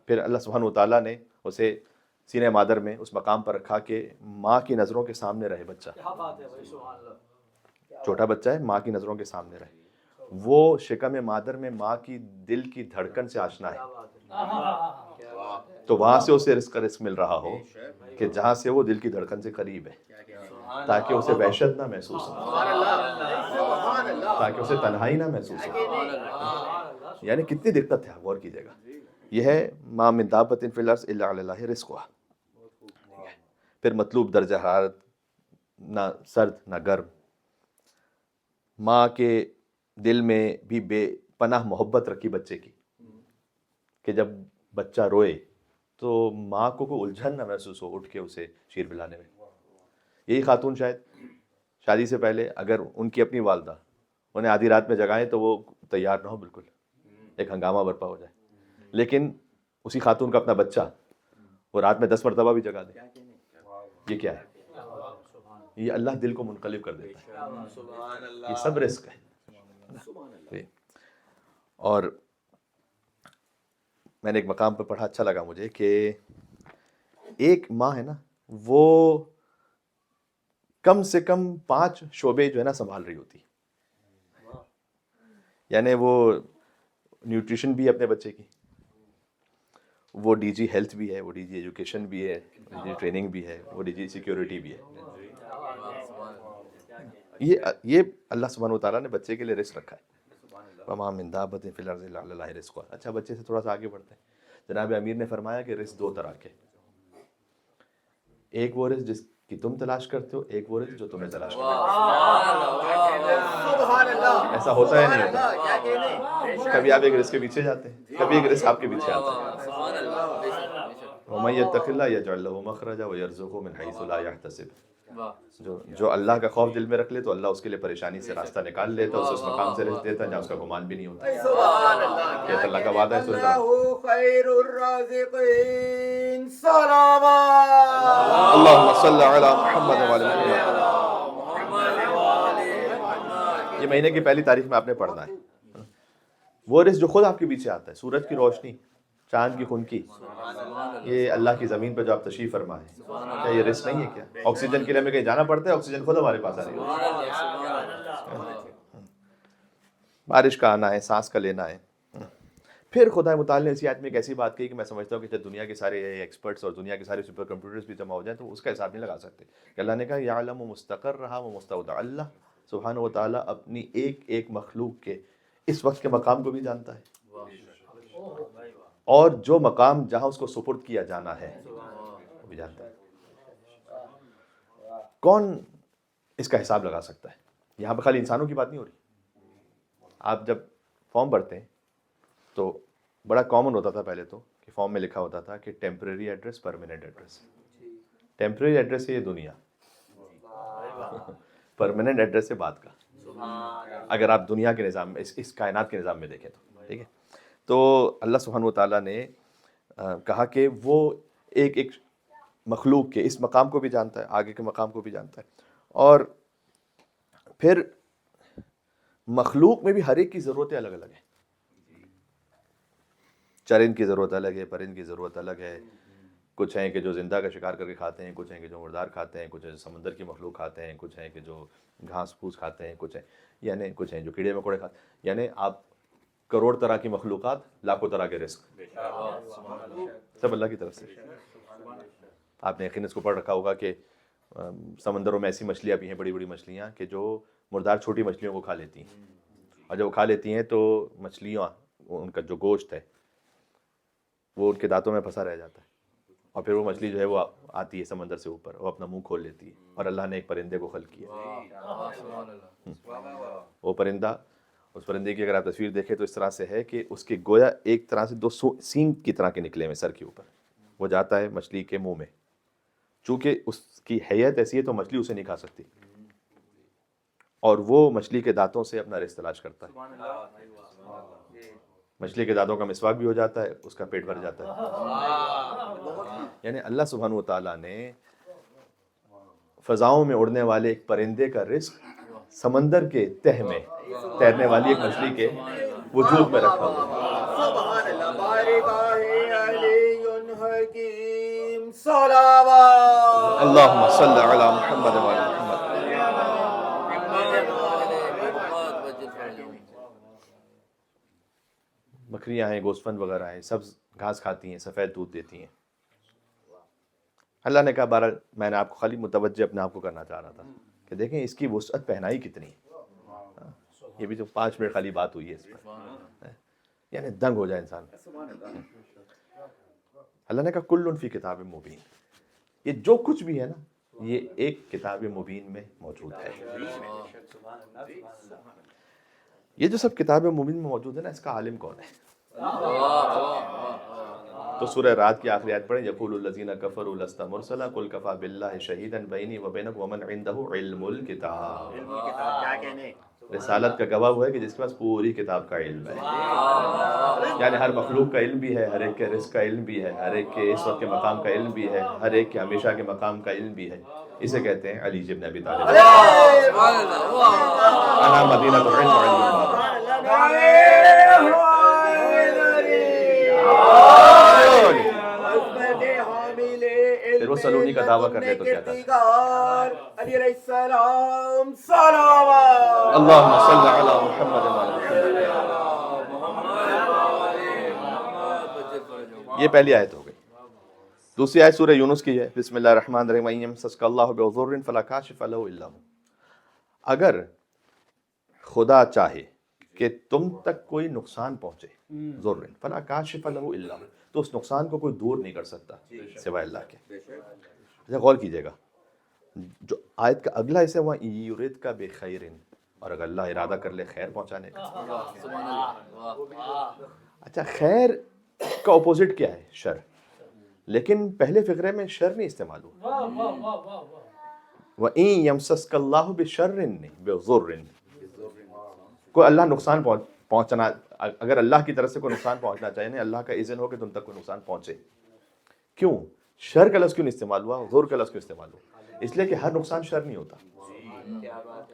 پھر اللہ سبحانہ وتعالیٰ نے اسے سینہ مادر میں اس مقام پر رکھا کہ ماں کی نظروں کے سامنے رہے بچہ، چھوٹا بچہ ہے، ماں کی نظروں کے سامنے رہے، وہ شکم مادر میں ماں کی دل کی دھڑکن سے آشنا ہے، تو وہاں سے اسے رزق کا رزق مل رہا ہو کہ جہاں سے وہ دل کی دھڑکن سے قریب ہے، تاکہ اسے وحشت نہ محسوس ہو، تاکہ اسے تنہائی نہ محسوس ہو۔ یعنی کتنی دقت ہے، غور کیجیے گا۔ یہ ہے ما من دابۃ فی الارض الا علی اللہ رزقها۔ پھر مطلوب درجہ حرارت، نہ سرد نہ گرم، ماں کے دل میں بھی بے پناہ محبت رکھی بچے کی کہ جب بچہ روئے تو ماں کو کوئی الجھن نہ محسوس ہو اٹھ کے اسے شیر پلانے میں۔ یہی خاتون شاید شادی سے پہلے اگر ان کی اپنی والدہ انہیں آدھی رات میں جگائیں تو وہ تیار نہ ہو، بالکل ایک ہنگامہ برپا ہو جائے، لیکن اسی خاتون کا اپنا بچہ وہ رات میں 10 مرتبہ بھی جگا دے، یہ کیا ہے؟ یہ اللہ دل کو منقلب کر دیتا ہے، یہ سب رزق ہے۔ اور میں نے ایک مقام پہ پڑھا، اچھا لگا مجھے کہ ایک ماں ہے نا، وہ کم سے کم 5 شعبے جو ہے نا سنبھال رہی ہوتی، یعنی وہ نیوٹریشن بھی ہے اپنے بچے کی، وہ ڈی جی ہیلتھ بھی ہے، وہ ڈی جی ایجوکیشن بھی ہے، ڈی جی ٹریننگ بھی ہے، وہ ڈی جی سیکیورٹی بھی ہے۔ یہ اللہ سبحانہ وتعالیٰ نے بچے کے لیے رزق رکھا ہے۔ وما من دابۃ فی الارض الا علی اللہ رزقها۔ اچھا بچے سے تھوڑا سا آگے بڑھتے ہیں۔ جناب امیر نے فرمایا کہ رزق 2 طرح کے، ایک وہ رزق جس کی تم تلاش کرتے ہو، ایک وہ رزق جو تمہیں تلاش کرتے ہو۔ ایسا ہوتا ہے نہیں ہوتا؟ کبھی آپ ایک رزق کے پیچھے جاتے ہیں، کبھی ایک رزق آپ کے پیچھے آتا ہے۔ ومن یتق اللہ یجعل له مخرجا ویرزقه من حیث لا یحتسب۔ جو اللہ کا خوف دل میں رکھ لے تو اللہ اس کے لیے پریشانی سے راستہ نکال لیتا ہے، اسے اس مقام سے رزق دیتا ہے جہاں اس کا گمان بھی نہیں ہوتا۔ یہ اللہ کا وعدہ ہے۔ اللہ خیر الرازقین صلوات اللہم صلی علی محمد وعلی محمد۔ یہ مہینے کی پہلی تاریخ میں آپ نے پڑھنا ہے۔ وہ رزق جو خود آپ کے پیچھے آتا ہے، سورج کی روشنی چاند کی خنکی، یہ اللہ کی زمین پہ جو آپ تشریف فرما ہے، کیا یہ رزق نہیں ہے کیا؟ آکسیجن کے لیے ہمیں کہیں جانا پڑتا ہے، آکسیجن خود ہمارے پاس آ رہی ہے، بارش کا آنا ہے، سانس کا لینا ہے۔ پھر خدا متعال نے اسی آیت میں ایک ایسی بات کہی کہ میں سمجھتا ہوں کہ جب دنیا کے سارے ایکسپرٹس اور دنیا کے سارے سپر کمپیوٹرز بھی جمع ہو جائیں تو اس کا حساب نہیں لگا سکتے کہ اللہ نے کہا یعلم مستقرھا و مستودع، اللہ سبحانہ و تعالیٰ اپنی ایک ایک مخلوق کے اس وقت کے مقام کو بھی جانتا ہے، اور جو مقام جہاں اس کو سپرد کیا جانا ہے وہ بھی جانتا ہے۔ کون اس کا حساب لگا سکتا ہے؟ یہاں پہ خالی انسانوں کی بات نہیں ہو رہی۔ آپ جب فارم بھرتے ہیں تو بڑا کامن ہوتا تھا پہلے تو کہ فارم میں لکھا ہوتا تھا کہ temporary address, permanent address. Temporary address ہے یہ دنیا، پرماننٹ ایڈریس ہے بعد کا، اگر آپ دنیا کے نظام میں اس کائنات کے نظام میں دیکھیں تو، ٹھیک ہے۔ تو اللہ سبحانہ و تعالیٰ نے کہا کہ وہ ایک ایک مخلوق کے اس مقام کو بھی جانتا ہے، آگے کے مقام کو بھی جانتا ہے، اور پھر مخلوق میں بھی ہر ایک کی ضرورتیں الگ الگ ہیں۔ چرند کی ضرورت الگ ہے، پرند کی ضرورت الگ ہے، کچھ ہیں کہ جو زندہ کا شکار کر کے کھاتے ہیں، کچھ ہیں کہ جو مردار کھاتے ہیں، کچھ ہیں سمندر کی مخلوق کھاتے ہیں، کچھ ہیں کہ جو گھاس پھوس کھاتے ہیں، کچھ ہیں جو کیڑے مکوڑے کھاتے ہیں، یعنی آپ کروڑ طرح کی مخلوقات، لاکھوں طرح کے رزق، سب اللہ کی طرف سے۔ آپ نے یقین اس کو پڑھ رکھا ہوگا کہ سمندروں میں ایسی مچھلیاں بھی ہیں، بڑی بڑی مچھلیاں کہ جو مردار چھوٹی مچھلیوں کو کھا لیتی ہیں، اور جب وہ کھا لیتی ہیں تو مچھلیاں ان کا جو گوشت ہے وہ ان کے دانتوں میں پھنسا رہ جاتا ہے، اور پھر وہ مچھلی جو ہے وہ آتی ہے سمندر سے اوپر، وہ اپنا منہ کھول لیتی ہے، اور اللہ نے ایک پرندے کو خلق کیا۔ وہ پرندہ، اس پرندے کی اگر آپ تصویر دیکھیں تو اس طرح سے ہے کہ اس کے گویا ایک طرح سے دو سینگ کی طرح کے نکلے ہوئے سر کے اوپر، وہ جاتا ہے مچھلی کے منہ میں، چونکہ اس کی حیت ایسی ہے تو مچھلی اسے نہیں کھا سکتی، اور وہ مچھلی کے دانتوں سے اپنا رزق تلاش کرتا ہے۔ مچھلی کے دانتوں کا مسواک بھی ہو جاتا ہے، اس کا پیٹ بھر جاتا ہے۔ یعنی اللہ سبحانہ و تعالیٰ نے فضاؤں میں اڑنے والے ایک پرندے کا رزق سمندر کے تہ میں تیرنے والی ایک مچھلی کے وجود میں رکھا ہوا ہے۔ سبحان اللہ، بارگاہ علی حکیم، صلوات اللہم صلی علی محمد و علی محمد۔ بکریاں ہیں، گوسفند وغیرہ ہیں، سبز گھاس کھاتی ہیں، سفید دودھ دیتی ہیں۔ اللہ نے کہا بہرحال میں نے آپ کو خالی متوجہ اپنے آپ کو کرنا چاہ رہا تھا کہ دیکھیں اس کی وسعت پہنائی کتنی ہے۔ یہ بھی جو 5 منٹ خالی بات ہوئی ہے اس پر، یعنی دنگ ہو جائے انسان۔ اللہ نے کہا کل فی کتاب مبین، یہ جو کچھ بھی ہے نا یہ ایک کتاب مبین میں موجود ہے۔ یہ جو سب کتاب مبین میں موجود ہے نا، اس کا عالم کون ہے؟ تو سورہ رات کی آخری آیت پڑھیں، یقول الذین کفروا لست مرسلا قل کفی باللہ شہیدا بینی و بینکم ومن عندہ علم الکتاب۔ رسالت کا گواہ وہ ہے کہ جس کے پاس پوری کتاب کا علم ہے، یعنی ہر مخلوق کا علم بھی ہے، ہر ایک کے رزق کا علم بھی ہے، ہر ایک کے اس وقت کے مقام کا علم بھی ہے، ہر ایک کے ہمیشہ کے مقام کا علم بھی ہے۔ اسے کہتے ہیں علی بن ابی طالب، انا مدینہ العلم والعلم۔ پھر وہ سلونی کا دعویٰ کر لے تو کیا تھا؟ علی علیہ السلام، صلوات اللہم صلی علی محمد و علی محمد۔ یہ پہلی آیت ہو گئی۔ دوسری آیت سورہ یونس کی ہے، بسم اللہ الرحمن الرحیم، وَإِن يَمْسَسْكَ اللَّهُ بِضُرٍّ فَلَا كَاشِفَ لَهُ إِلَّا هُوَ۔ اگر خدا چاہے کہ تم تک کوئی نقصان پہنچے، ضرر فلا کاشف لہ الا ہو، تو اس نقصان کو کوئی دور نہیں کر سکتا سوائے اللہ کے۔ اچھا غور کیجئے گا، جو آیت کا اگلا حصہ ہوا یُرِدْکَ بِخَیْرٍ، اور اگر اللہ ارادہ کر لے خیر پہنچانے کا۔ اچھا خیر کا اپوزٹ کیا ہے؟ شر، لیکن پہلے فقرے میں شر نہیں استعمال ہوا، وَإِن يَمْسَسْكَ اللَّهُ بِشَرٍّ نہیں بِضُرٍّ۔ کوئی اللہ نقصان پہنچنا، اگر اللہ کی طرف سے کوئی نقصان پہنچنا چاہیے، نہیں اللہ کا اذن ہو کہ تم تک کوئی نقصان پہنچے، کیوں شر کا لفظ کیوں نہیں استعمال ہوا، ضر کا لفظ کیوں استعمال ہوا؟ اس لیے کہ ہر نقصان شر نہیں ہوتا۔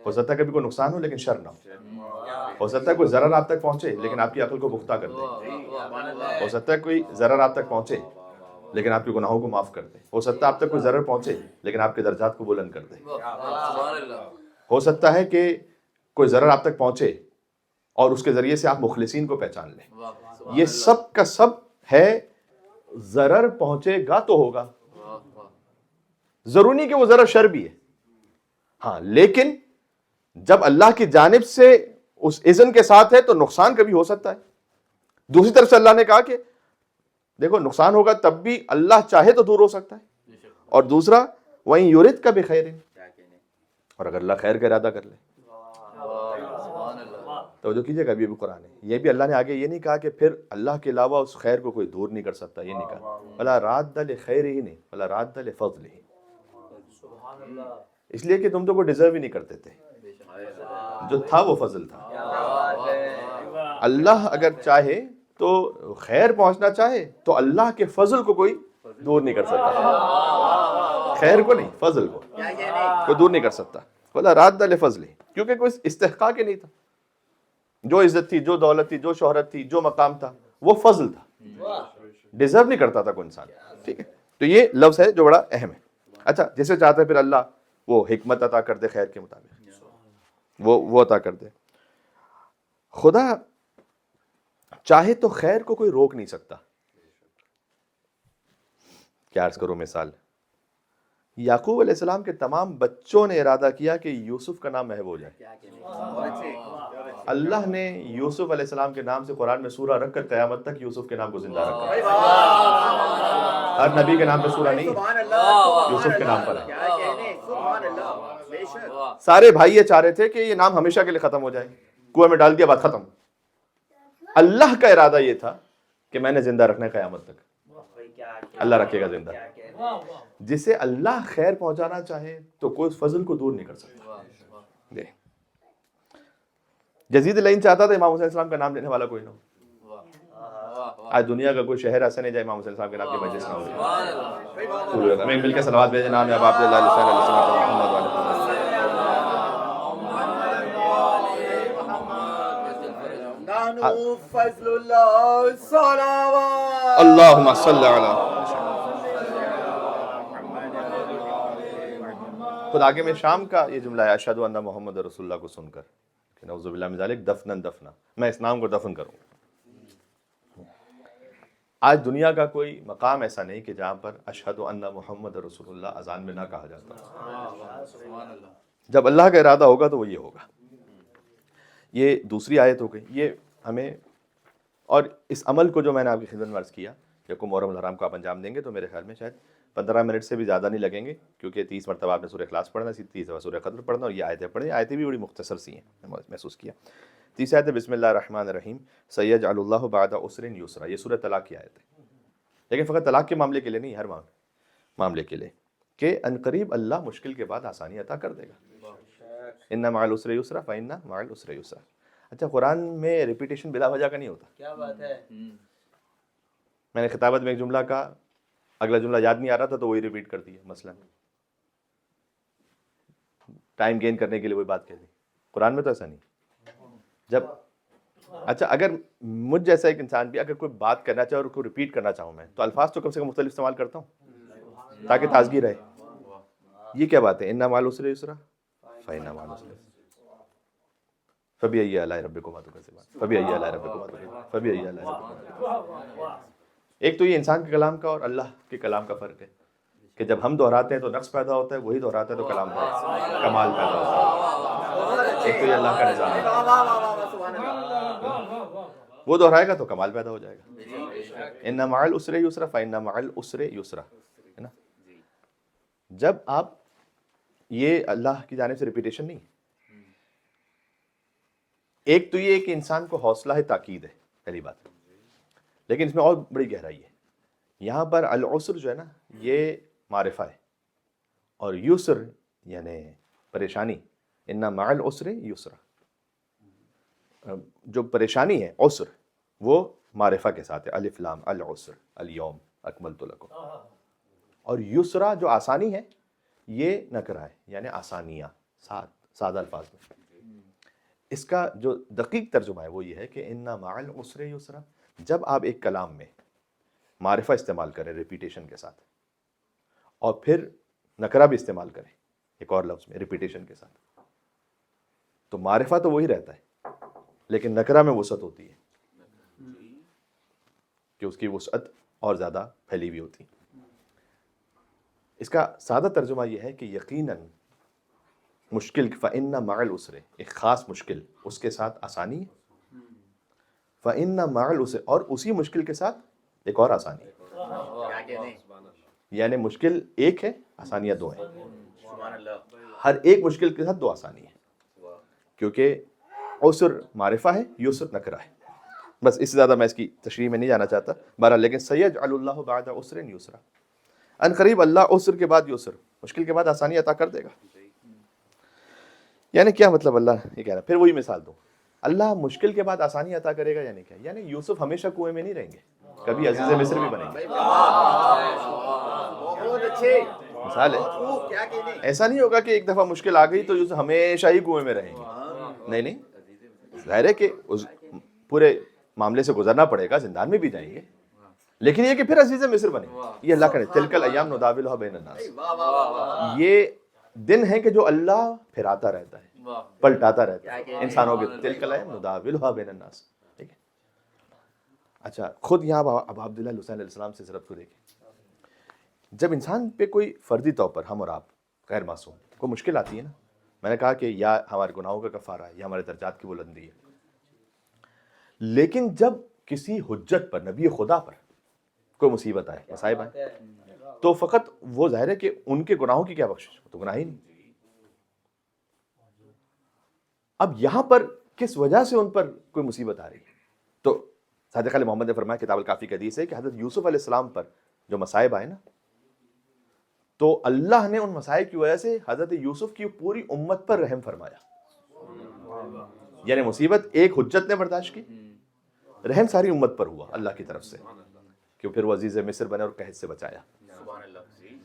ہو سکتا ہے کبھی کوئی نقصان ہو لیکن شر نہ ہو سکتا ہے کوئی ضرر آپ تک پہنچے لیکن آپ کی عقل کو پختہ کر دے، ہو سکتا ہے کوئی ضرر آپ تک پہنچے لیکن آپ کے گناہوں کو معاف کر دے، ہو سکتا ہے آپ تک کوئی ضرر پہنچے لیکن آپ کے درجات کو بلند کر دے، ہو سکتا ہے کہ کوئی ضرر آپ تک پہنچے اور اس کے ذریعے سے آپ مخلصین کو پہچان لیں۔ یہ سب کا سب ہے، ضرر پہنچے گا تو ہوگا، ضروری نہیں کہ وہ ضرر شر بھی ہے، ہاں لیکن جب اللہ کی جانب سے اس اذن کے ساتھ ہے تو نقصان کبھی ہو سکتا ہے۔ دوسری طرف سے اللہ نے کہا کہ دیکھو نقصان ہوگا تب بھی اللہ چاہے تو دور ہو سکتا ہے، اور دوسرا وہیں یورد کا بخیر، اور اگر اللہ خیر کا ارادہ کر لے، توجہ کیجیے گا، ابھی قرآن ہے، یہ بھی اللہ نے آگے یہ نہیں کہا کہ پھر اللہ کے علاوہ اس خیر کو کوئی دور نہیں کر سکتا، یہ نہیں کہا، وَلَا رَادَّ لِخَيْرِهِ نہیں، وَلَا رَادَّ لِفَضْلِهِ، اس لیے کہ تم تو کوئی ڈیزرو ہی نہیں کرتے تھے، جو تھا وہ فضل تھا۔ اللہ اگر چاہے تو خیر پہنچنا چاہے تو اللہ کے فضل کو کوئی دور نہیں کر سکتا، خیر کو نہیں، فضل کو کوئی دور نہیں کر سکتا، وَلَا رَادَّ لِفَضْلِهِ، کیونکہ کوئی استحقاق ہی نہیں تھا، جو عزت تھی، جو دولت تھی، جو شہرت تھی، جو مقام تھا، وہ فضل تھا، ڈیزرو نہیں کرتا تھا کوئی انسان، ٹھیک ہے۔ تو یہ لفظ ہے جو بڑا اہم ہے۔ اچھا، جیسے چاہتا ہے پھر اللہ وہ حکمت عطا کر دے خیر کے مطابق، وہ عطا کر دے۔ خدا چاہے تو خیر کو کوئی روک نہیں سکتا۔ کیا عرض کروں مثال، یعقوب علیہ السلام کے تمام بچوں نے ارادہ کیا کہ یوسف کا نام محو ہو جائے، اللہ نے یوسف علیہ السلام کے نام سے قرآن میں سورہ رکھ کر قیامت تک یوسف کے نام کو زندہ رکھا۔ ہر نبی کے نام پہ سورہ نہیں، یوسف کے نام پر ہے۔ سارے بھائی یہ چاہ رہے تھے کہ یہ نام ہمیشہ کے لیے ختم ہو جائے، کنویں میں ڈال دیا بات ختم، اللہ کا ارادہ یہ تھا کہ میں نے زندہ رکھنا ہے قیامت تک، اللہ رکھے گا زندہ۔ جسے اللہ خیر پہنچانا چاہے تو کوئی فضل کو دور نہیں کر سکتا۔ یزید لعین چاہتا تھا امام حسین السلام کا نام لینے والا کوئی نہ ہو، آج دنیا کا کوئی شہر ایسا نہیں جائے امام حسین السلام کے نام کی مجلس نہ ہو۔ ہمیں مل کے صلوات بھیجیں، نام اب عبد اللہ علیہ فضل اللہ صلوات اللہم صلی علی۔ خود آگے میں شام کا یہ جملہ ہے، اشہد ان محمد رسول اللہ کو سن کر کہ نعوذ باللہ من ذالک دفنن دفنا، میں اس نام کو دفن کروں۔ آج دنیا کا کوئی مقام ایسا نہیں کہ جہاں پر اشہد ان محمد رسول اللہ اذان میں نہ کہا جاتا۔ جب اللہ کا ارادہ ہوگا تو وہ یہ ہوگا۔ یہ دوسری آیت ہو گئی، یہ ہمیں، اور اس عمل کو جو میں نے آپ کی خدمت میں عرض کیا، جب کو محرم الحرام کو آپ انجام دیں گے تو میرے خیال میں شاید 15 منٹ سے بھی زیادہ نہیں لگیں گے، کیونکہ 30 مرتبہ آپ نے سورہ اخلاص پڑھنا، 30 دفعہ سورہ قدر پڑھنا، اور یہ آیتیں پڑھیں۔ آیتیں بھی بڑی مختصر سی ہیں، میں محسوس کیا۔ تیسری آیت ہے بسم اللہ الرحمن الرحیم سیجعل اللہ بعد عسر یسرا، یہ سورہ طلاق کی آیت ہے، لیکن فقط طلاق کے معاملے کے لیے نہیں، ہر معاملے کے لیے، کہ عنقریب اللہ مشکل کے بعد آسانی عطا کر دے گا۔ ان مع العسر یسرا فان مع العسر یسرا۔ اچھا، قرآن میں ریپیٹیشن بلا وجہ کا نہیں ہوتا۔ کیا بات ہے؟ میں نے خطابت میں ایک جملہ کہا، اگلا جملہ یاد نہیں آ رہا تھا تو وہی ریپیٹ کر دیا، مثلا ٹائم گین کرنے کے لیے وہی بات کہہ دی۔ قرآن میں تو ایسا نہیں۔ جب اچھا، اگر مجھ جیسا ایک انسان بھی اگر کوئی بات کرنا چاہے اور اس کو ریپیٹ کرنا چاہوں میں، تو الفاظ تو کم سے کم مختلف استعمال کرتا ہوں تاکہ تازگی رہے۔ یہ کیا بات ہے، ان مع العسر یسرا فان مع العسر یسرا فبأي آلاء ربكما تكذبان فبأي آلاء ربكما تكذبان فبأي آلاء ربكما تكذبان۔ ایک تو یہ انسان کے کلام کا اور اللہ کے کلام کا فرق ہے کہ جب ہم دہراتے ہیں تو نقص پیدا ہوتا ہے، وہی دہراتا ہے تو کلام کا کمال پیدا ہوتا ہے۔ ایک تو یہ اللہ کا نظام ہے، وہ دہرائے گا تو کمال پیدا ہو جائے گا۔ ان مع العسر یسرا فان مع العسر یسرا، ہے نا۔ جب آپ یہ اللہ کی جانب سے ریپیٹیشن نہیں، ایک تو یہ کہ انسان کو حوصلہ ہے، تاکید ہے، پہلی بات، لیکن اس میں اور بڑی گہرائی ہے۔ یہاں پر العسر جو ہے نا، یہ معرفہ ہے، اور یسر یعنی پریشانی، ان مع العسر یسرا، جو پریشانی ہے عسر وہ معرفہ کے ساتھ ہے، الف لام العسر الیوم اکملت لکم، اور یسرا جو آسانی ہے یہ نکرہ ہے، یعنی آسانیاں، ساتھ سادہ الفاظ میں. اس کا جو دقیق ترجمہ ہے وہ یہ ہے کہ ان مع العسر یسرا. جب آپ ایک کلام میں معرفہ استعمال کریں ریپیٹیشن کے ساتھ، اور پھر نکرہ بھی استعمال کریں ایک اور لفظ میں ریپیٹیشن کے ساتھ، تو معرفہ تو وہی رہتا ہے لیکن نکرہ میں وسعت ہوتی ہے کہ اس کی وسعت اور زیادہ پھیلی ہوئی ہوتی. اس کا سادہ ترجمہ یہ ہے کہ یقیناً مشکل فَإِنَّ مَعَ الْعُسْرِ، ایک خاص مشکل اس کے ساتھ آسانی ہے. فَإِنَّ مَعَ الْعُسْرِ، اور اسی مشکل کے ساتھ ایک اور آسانی ہے. یعنی مشکل ایک ہے، آسانیاں دو ہیں. ہر ایک مشکل کے ساتھ دو آسانی ہے، کیونکہ عسر معرفہ ہے، یسر نکرہ ہے. بس اس سے زیادہ میں اس کی تشریح میں نہیں جانا چاہتا بہرحال. لیکن سیجعل اللہ بعد عسر یسرا، ان قریب اللہ عسر کے بعد یسر، مشکل کے بعد آسانی عطا کر دے گا. یعنی کیا مطلب اللہ یہ کہہ رہا ہے؟ پھر وہی مثال دوں. اللہ مشکل کے بعد آسانی عطا کرے گا یعنی کیا؟ یعنی یوسف ہمیشہ کنویں میں نہیں رہیں گے، کبھی عزیز مصر بھی بنیں گے. مثال ہے، ایسا نہیں ہوگا کہ ایک دفعہ مشکل آ گئی تو یوسف ہمیشہ ہی کنویں میں رہیں گے. نہیں نہیں، ظاہر ہے کہ اس پورے معاملے سے گزرنا پڑے گا، زندان میں بھی جائیں گے، لیکن یہ کہ پھر عزیز مصر بنے. یہ اللہ کرے تلک الایام نداولها بین الناس. یہ دن ہے کہ جو اللہ پھراتا رہتا ہے، پلٹاتا رہتا ہے انسانوں کے. تلک الایام نداولها بین الناس. ٹھیک ہے. اچھا خود یہاں اب عبداللہ حسین علیہ السلام سے ضرب کو دیکھیں. جب انسان پہ کوئی فردی طور پر، ہم اور آپ غیر معصوم، کوئی مشکل آتی ہے نا، میں نے کہا کہ یا ہمارے گناہوں کا کفارہ ہے یا ہمارے درجات کی بلندی ہے، لیکن جب کسی حجت پر، نبی خدا پر کوئی مصیبت آئے، مصائب آئے، تو فقط وہ ظاہر ہے کہ ان کے گناہوں کی کیا بخشش، تو گناہ ہی نہیں. اب یہاں پر کس وجہ سے ان پر کوئی مصیبت آ رہی ہے؟ تو صادق علیہ محمد نے فرمایا، کتاب الکافی کی حدیث ہے کہ حضرت یوسف علیہ السلام پر جو مصائب آئے نا، تو اللہ نے ان مصائب کی وجہ سے حضرت یوسف کی پوری امت پر رحم فرمایا. یعنی مصیبت ایک حجت نے برداشت کی، رحم ساری امت پر ہوا اللہ کی طرف سے، کہ پھر وہ عزیز مصر بنے اور قحط سے بچایا.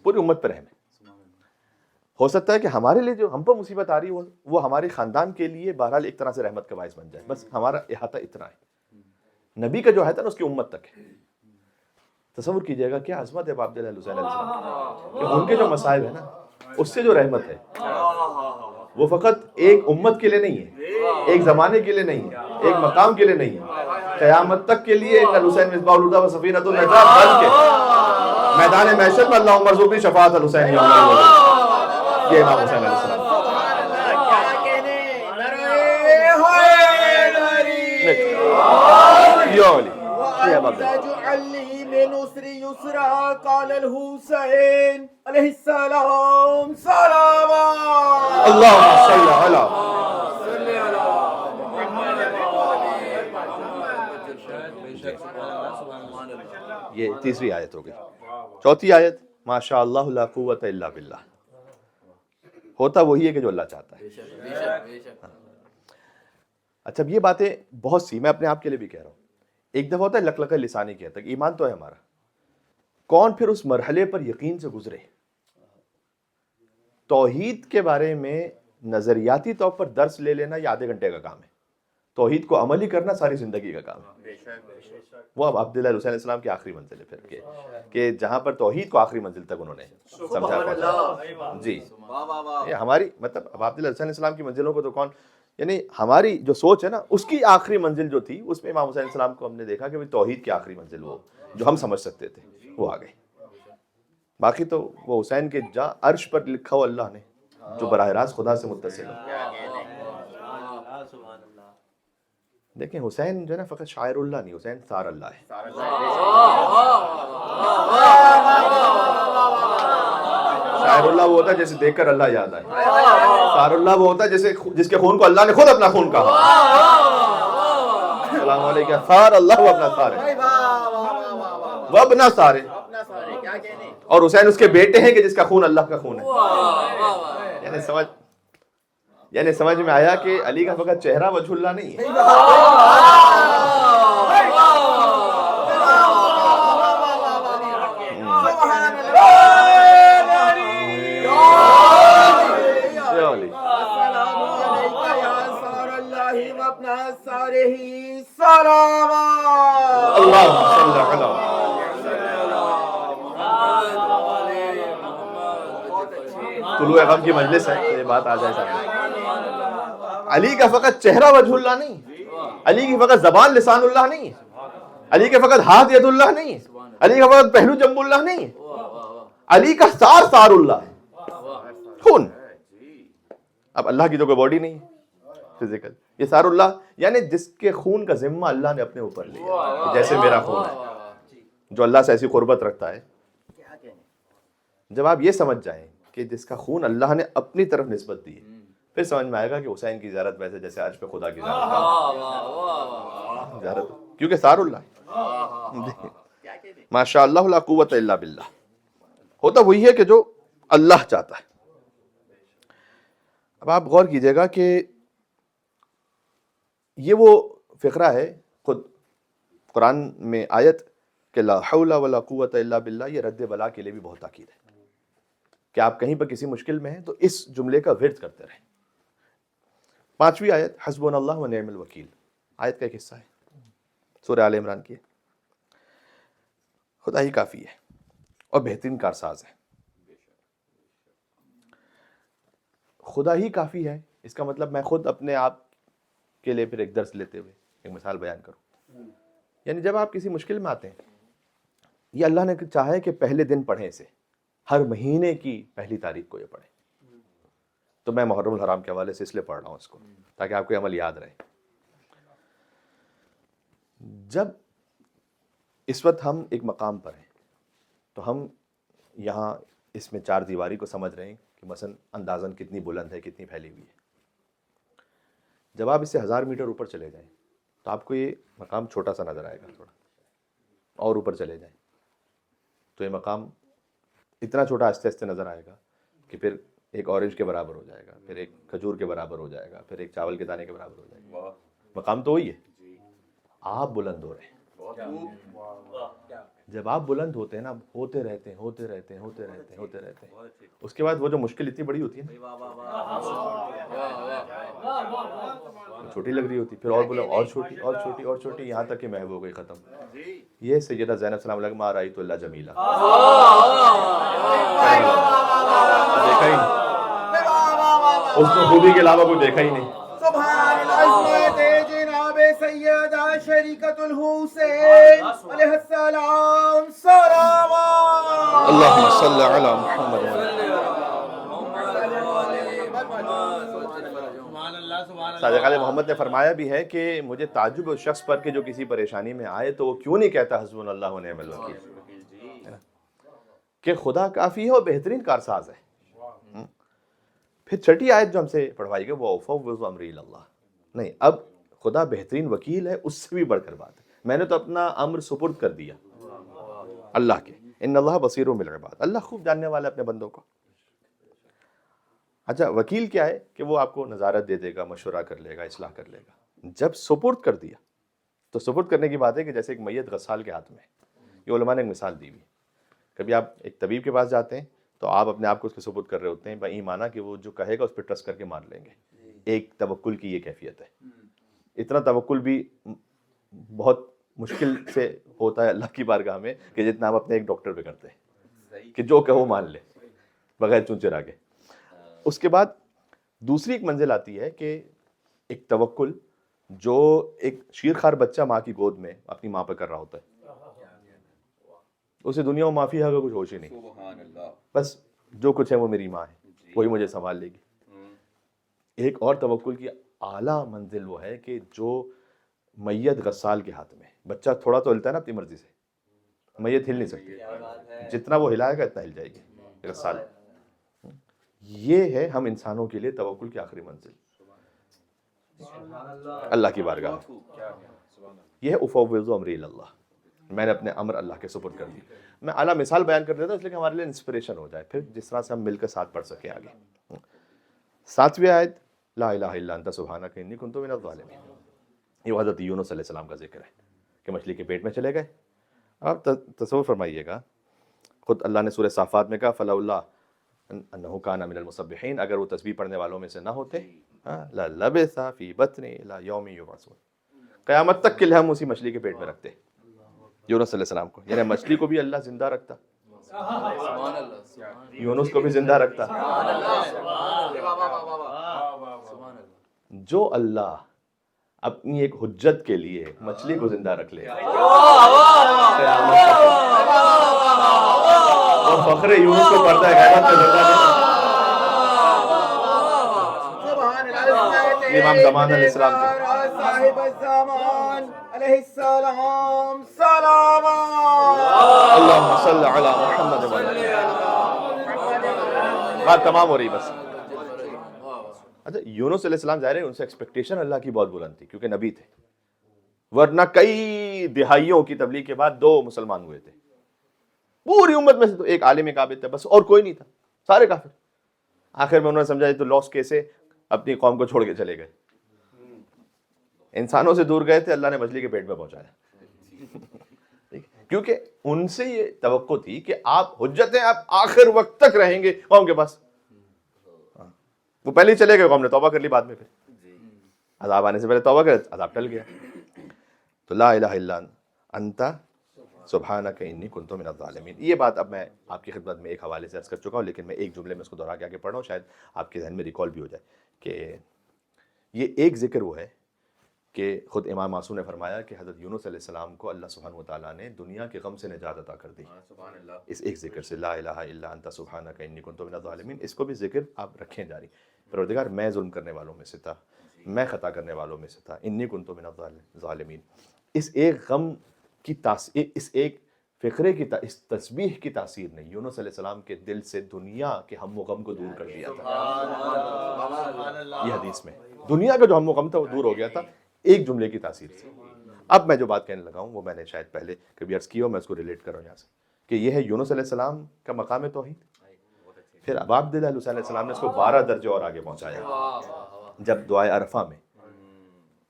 پوری امت پر رحم ہے. ہو سکتا ہے کہ ہمارے لیے جو ہم پر مصیبت آ رہی ہے وہ ہمارے خاندان کے لیے بہرحال ایک طرح سے رحمت کا باعث بن جائے. بس ہمارا احاطہ اتنا ہے، نبی کا جو احاطہ نا اس کی امت تک ہے. تصور کیجئے گا کیا عظمت ہے عبداللہ حسین علیہ السلام کہ ان کے جو مصائب ہیں نا اس سے جو رحمت ہے وہ فقط ایک امت کے لیے نہیں ہے، ایک زمانے کے لیے نہیں ہے، ایک مقام کے لیے نہیں ہے، قیامت تک کے لیے. حسین مصباح الہدی و سفینۃ النجات بن کے میدان محشر میں اللہم ارزقنی شفاعت الحسین. یہ امام حسین علیہ السلام. من عسر یسرا قال الحسین علیہ السلام صلوات اللہم صلی علی یہ تیسری آیت ہو گئی. چوتھی آیت ماشاء اللہ لا قوت الا باللہ. ہوتا وہی ہے کہ جو اللہ چاہتا ہے. اچھا یہ باتیں بہت سی میں اپنے آپ کے لیے بھی کہہ رہا ہوں. ایک دفعہ ہوتا ہے لقلقہ لسانی کہتا ہے کہ ایمان تو ہے ہمارا، کون پھر اس مرحلے پر یقین سے گزرے. توحید کے بارے میں نظریاتی طور پر درس لے لینا یہ آدھے گھنٹے کا کام ہے، توحید کو عملی کرنا ساری زندگی کا کام ہے. وہ اب عبداللہ حسین علیہ السلام کی آخری منزل ہے پھر کہ جہاں پر توحید کو آخری منزل تک انہوں نے سمجھا. جی یہ ہماری مطلب اب عبداللہ حسین علیہ السلام کی منزلوں کو تو کون، یعنی ہماری جو سوچ ہے نا اس کی آخری منزل جو تھی اس میں امام حسین علیہ السلام کو ہم نے دیکھا کہ توحید کی آخری منزل وہ جو ہم سمجھ سکتے تھے وہ آ گئی. باقی تو وہ حسین کے جہاں عرش پر لکھا ہو اللہ نے جو براہ راست خدا سے متصل ہو. دیکھیں حسین جو ہے نا فقط شاعر اللہ نہیں، حسین ثار اللہ ہے. شاعر اللہ وہ ہوتا ہے جیسے دیکھ کر اللہ یاد آئے، ثار اللہ وہ ہوتا ہے جس کے خون کو اللہ نے خود اپنا خون کہا. السلام علیکم. ثار اللہ وہ اپنا ثار ہے، وہ اپنا ثار ہے، اور حسین اس کے بیٹے ہیں کہ جس کا خون اللہ کا خون ہے. یعنی سمجھ میں آیا کہ علی کا فقط چہرہ وجہ اللہ نہیں ہے. طلوع غم کی مجلس ہے تو یہ بات آ جائے سامنے. علی کا فقط چہرہ وجہ اللہ نہیں، علی کی فقط زبان لسان اللہ نہیں، علی کے فقط ہاتھ ید اللہ نہیں، علی کا فقط پہلو جنب اللہ نہیں، علی کا سار سار اللہ ہے، خون. اب اللہ کی تو کوئی باڈی نہیں فزیکل، یہ سار اللہ یعنی جس کے خون کا ذمہ اللہ نے اپنے اوپر لیا، جیسے میرا خون ہے جو اللہ سے ایسی قربت رکھتا ہے. جب آپ یہ سمجھ جائیں کہ جس کا خون اللہ نے اپنی طرف نسبت دی ہے، پھر سمجھ میں آئے گا کہ حسین کی زیارت ویسے جیسے عرش پہ خدا کی زیارت، کیونکہ سار اللہ ہے. ماشاء اللہ لا قوت الا باللہ. ہوتا وہی ہے کہ جو اللہ چاہتا ہے. اب آپ غور کیجئے گا کہ یہ وہ فقرہ ہے، خود قرآن میں آیت کہ لا حول ولا قوت الا باللہ، یہ رد بلا کے لیے بھی بہت تاکید ہے کہ آپ کہیں پر کسی مشکل میں ہیں تو اس جملے کا ورد کرتے رہیں. 5ویں آیت حسبنا اللہ و نعم الوکیل، آیت کا ایک حصہ ہے سورہ آل عمران کی. خدا ہی کافی ہے اور بہترین کارساز ہے. خدا ہی کافی ہے، اس کا مطلب میں خود اپنے آپ کے لیے پھر ایک درس لیتے ہوئے ایک مثال بیان کروں. یعنی جب آپ کسی مشکل میں آتے ہیں، یہ اللہ نے چاہے کہ پہلے دن پڑھیں اسے، ہر مہینے کی پہلی تاریخ کو یہ پڑھیں. تو میں محرم الحرام کے حوالے سے اس لیے پڑھ رہا ہوں اس کو تاکہ آپ کو عمل یاد رہے. جب اس وقت ہم ایک مقام پر ہیں تو ہم یہاں اس میں 4 دیواری کو سمجھ رہے ہیں کہ مثلا اندازاً کتنی بلند ہے، کتنی پھیلی ہوئی ہے. جب آپ اس سے 1000 میٹر اوپر چلے جائیں تو آپ کو یہ مقام چھوٹا سا نظر آئے گا. تھوڑا اور اوپر چلے جائیں تو یہ مقام اتنا چھوٹا آہستہ آہستہ نظر آئے گا کہ پھر ایک اورنج کے برابر ہو جائے گا، پھر ایک کھجور کے برابر ہو جائے گا، پھر ایک چاول کے دانے کے برابر ہو جائے گا. مقام تو وہی ہے، آپ بلند ہو رہے ہیں. جب آپ بلند ہوتے ہیں نا، ہوتے رہتے ہیں ہوتے رہتے ہیں ہوتے رہتے ہیں ہوتے رہتے ہیں. اس کے بعد وہ جو مشکل اتنی بڑی ہوتی ہے چھوٹی لگ رہی ہوتی، پھر اور بولو اور چھوٹی اور چھوٹی اور چھوٹی، یہاں تک کہ محو ہو گئی، ختم. یہ سیدہ زینب سلام علیہ ما رأیت الا جمیلا، دیکھا ہی نہیں اس کو خوبی کے علاوہ کوئی دیکھا ہی نہیں. سبحان العظمت جناب سیدہ شریکۃ الحسین علیہ السلام صلوات. اللہم صلی علی محمد. صادق علیہ محمد نے فرمایا بھی ہے کہ مجھے تعجب اس شخص پر کہ جو کسی پریشانی میں آئے تو وہ کیوں نہیں کہتا حسبنا اللہ و نعم الوکیل، کہ خدا کافی ہے اور بہترین کارساز ہے. پھر 6ٹھی آیت جو ہم سے پڑھوائی گئی وہ افوض امری اللہ، نہیں اب خدا بہترین وکیل ہے، اس سے بھی بڑھ کر بات ہے. میں نے تو اپنا امر سپرد کر دیا اللہ کے. ان اللہ بصیر بالعباد، اللہ خوب جاننے والا ہے اپنے بندوں کو. اچھا وکیل کیا ہے کہ وہ آپ کو نظارت دے دے گا، مشورہ کر لے گا، اصلاح کر لے گا. جب سپرد کر دیا تو سپرد کرنے کی بات ہے کہ جیسے ایک میت غسال کے ہاتھ میں. یہ علماء نے ایک مثال دی ہوئی. کبھی آپ ایک طبیب کے پاس جاتے ہیں تو آپ اپنے آپ کو اس کے سپرد کر رہے ہوتے ہیں بایمانہ کہ وہ جو کہے گا اس پہ ٹرسٹ کر کے مان لیں گے. ایک توکل کی یہ کیفیت ہے. اتنا توکل بھی بہت مشکل سے ہوتا ہے اللہ کی بارگاہ میں کہ جتنا ہم اپنے ایک ڈاکٹر پہ کرتے ہیں کہ جو کہو مان لے بغیر چونچے راگے. اس کے بعد دوسری ایک منزل آتی ہے کہ ایک توکل جو ایک شیرخوار بچہ ماں کی گود میں اپنی ماں پہ کر رہا ہوتا ہے. اسے دنیا و معافی ہے کچھ ہوش ہی نہیں، بس جو کچھ ہے وہ میری ماں ہے، وہی مجھے سنبھال لے گی. ایک اور توکل کی اعلیٰ منزل وہ ہے کہ جو میت غسال کے ہاتھ میں، بچہ تھوڑا تو ہلتا ہے نا اپنی مرضی سے، میت ہل نہیں سکتی، جتنا وہ ہلائے گا اتنا ہل جائے گی غسال. یہ ہے ہم انسانوں کے لیے توکل کی آخری منزل اللہ کی بارگاہ. یہ ہے افوض امری اللہ، میں نے اپنے امر اللہ کے سپرد کر دی. میں اعلیٰ مثال بیان کر دیتا ہوں اس لیے کہ ہمارے لیے انسپریشن ہو جائے، پھر جس طرح سے ہم مل کر ساتھ پڑھ سکیں آگے. 7ویں آیت لا الہ الا انت سبحانک انی کنت من الظالمین. یہ حضرت یونس علیہ السلام کا ذکر ہے کہ مچھلی کے پیٹ میں چلے گئے. آپ تصور فرمائیے گا، خود اللہ نے سورہ صافات میں کہا فلولا انہ کان من المسبحین، اگر وہ تسبیح پڑھنے والوں میں سے نہ ہوتے للبث فی بطنہ الی یوم یبعثون، قیامت تک کے لیے ہم اسی مچھلی کے پیٹ میں رکھتے یونس علیہ السلام کو. یعنی مچھلی کو بھی اللہ زندہ رکھتا یونس کو بھی زندہ رکھتا. جو اللہ اپنی ایک حجت کے لیے مچھلی کو زندہ رکھ لے اور فخر یونس کو پڑھتا ہے غیبت میں زندہ نہیں. امام زمان علیہ السلام صاحب الزمان علیہ السلام سلام. اللہم صلی علی محمد و علی بات تمام ہو رہی بس. اچھا یونس علیہ السلام ظاہر ہے ان سے ایکسپیکٹیشن اللہ کی بہت بلند تھی کیونکہ نبی تھے, ورنہ کئی دہائیوں کی تبلیغ کے بعد 2 مسلمان ہوئے تھے پوری امت میں سے. تو ایک عالم ایک عابد تھا بس, اور کوئی نہیں تھا, سارے کافر. آخر میں انہوں نے سمجھا تو لاس کیسے اپنی قوم کو چھوڑ کے چلے گئے. انسانوں سے دور گئے تھے, اللہ نے مچھلی کے پیٹ میں پہنچایا کیونکہ ان سے یہ توقع تھی کہ آپ حجت ہیں, آپ آخر وقت تک رہیں گے قوم کے پاس. وہ پہلے ہی چلے گئے, قوم نے توبہ کر لی بعد میں, پھر عذاب آنے سے پہلے توبہ کر, عذاب ٹل گیا. تو لا الہ الا انت سبحانک انی کنت من الظالمین. یہ بات اب میں آپ کی خدمت میں ایک حوالے سے عرض کر چکا ہوں, لیکن میں ایک جملے میں اس کو دہرا کے آگے پڑھ رہا ہوں, شاید آپ کے ذہن میں ریکال بھی ہو جائے کہ یہ ایک ذکر وہ ہے کہ خود امام معصوم نے فرمایا کہ حضرت یونس علیہ السلام کو اللہ سبحانہ وتعالیٰ نے دنیا کے غم سے نجات عطا کر دی اس ایک ذکر سے, لا الہ الا انت سبحانک انی کنت من الظالمین. اس کو بھی ذکر آپ رکھیں جاری. پروردگار میں ظلم کرنے والوں میں سے تھا, میں خطا کرنے والوں میں سے تھا, انی کنت من الظالمین. اس ایک غم کی تاثیر, اس ایک فقرے کی اس تسبیح کی تاثیر نے یونس علیہ السلام کے دل سے دنیا کے ہم و غم کو دور کر دیا تھا. یہ حدیث میں دنیا کا جو ہم و غم تھا وہ دور ہو گیا تھا ایک جملے کی تاثیر سے. اب میں جو بات کہنے لگا ہوں وہ میں نے شاید پہلے کبھی عرض کی ہو, میں اس کو ریلیٹ کر رہا ہوں یہاں سے, کہ یہ ہے یونس علیہ السلام کا مقام توحید. پھر اب عبداللہ علیہ السلام نے اس کو 12 درجے اور آگے پہنچایا جب دعائے عرفہ میں.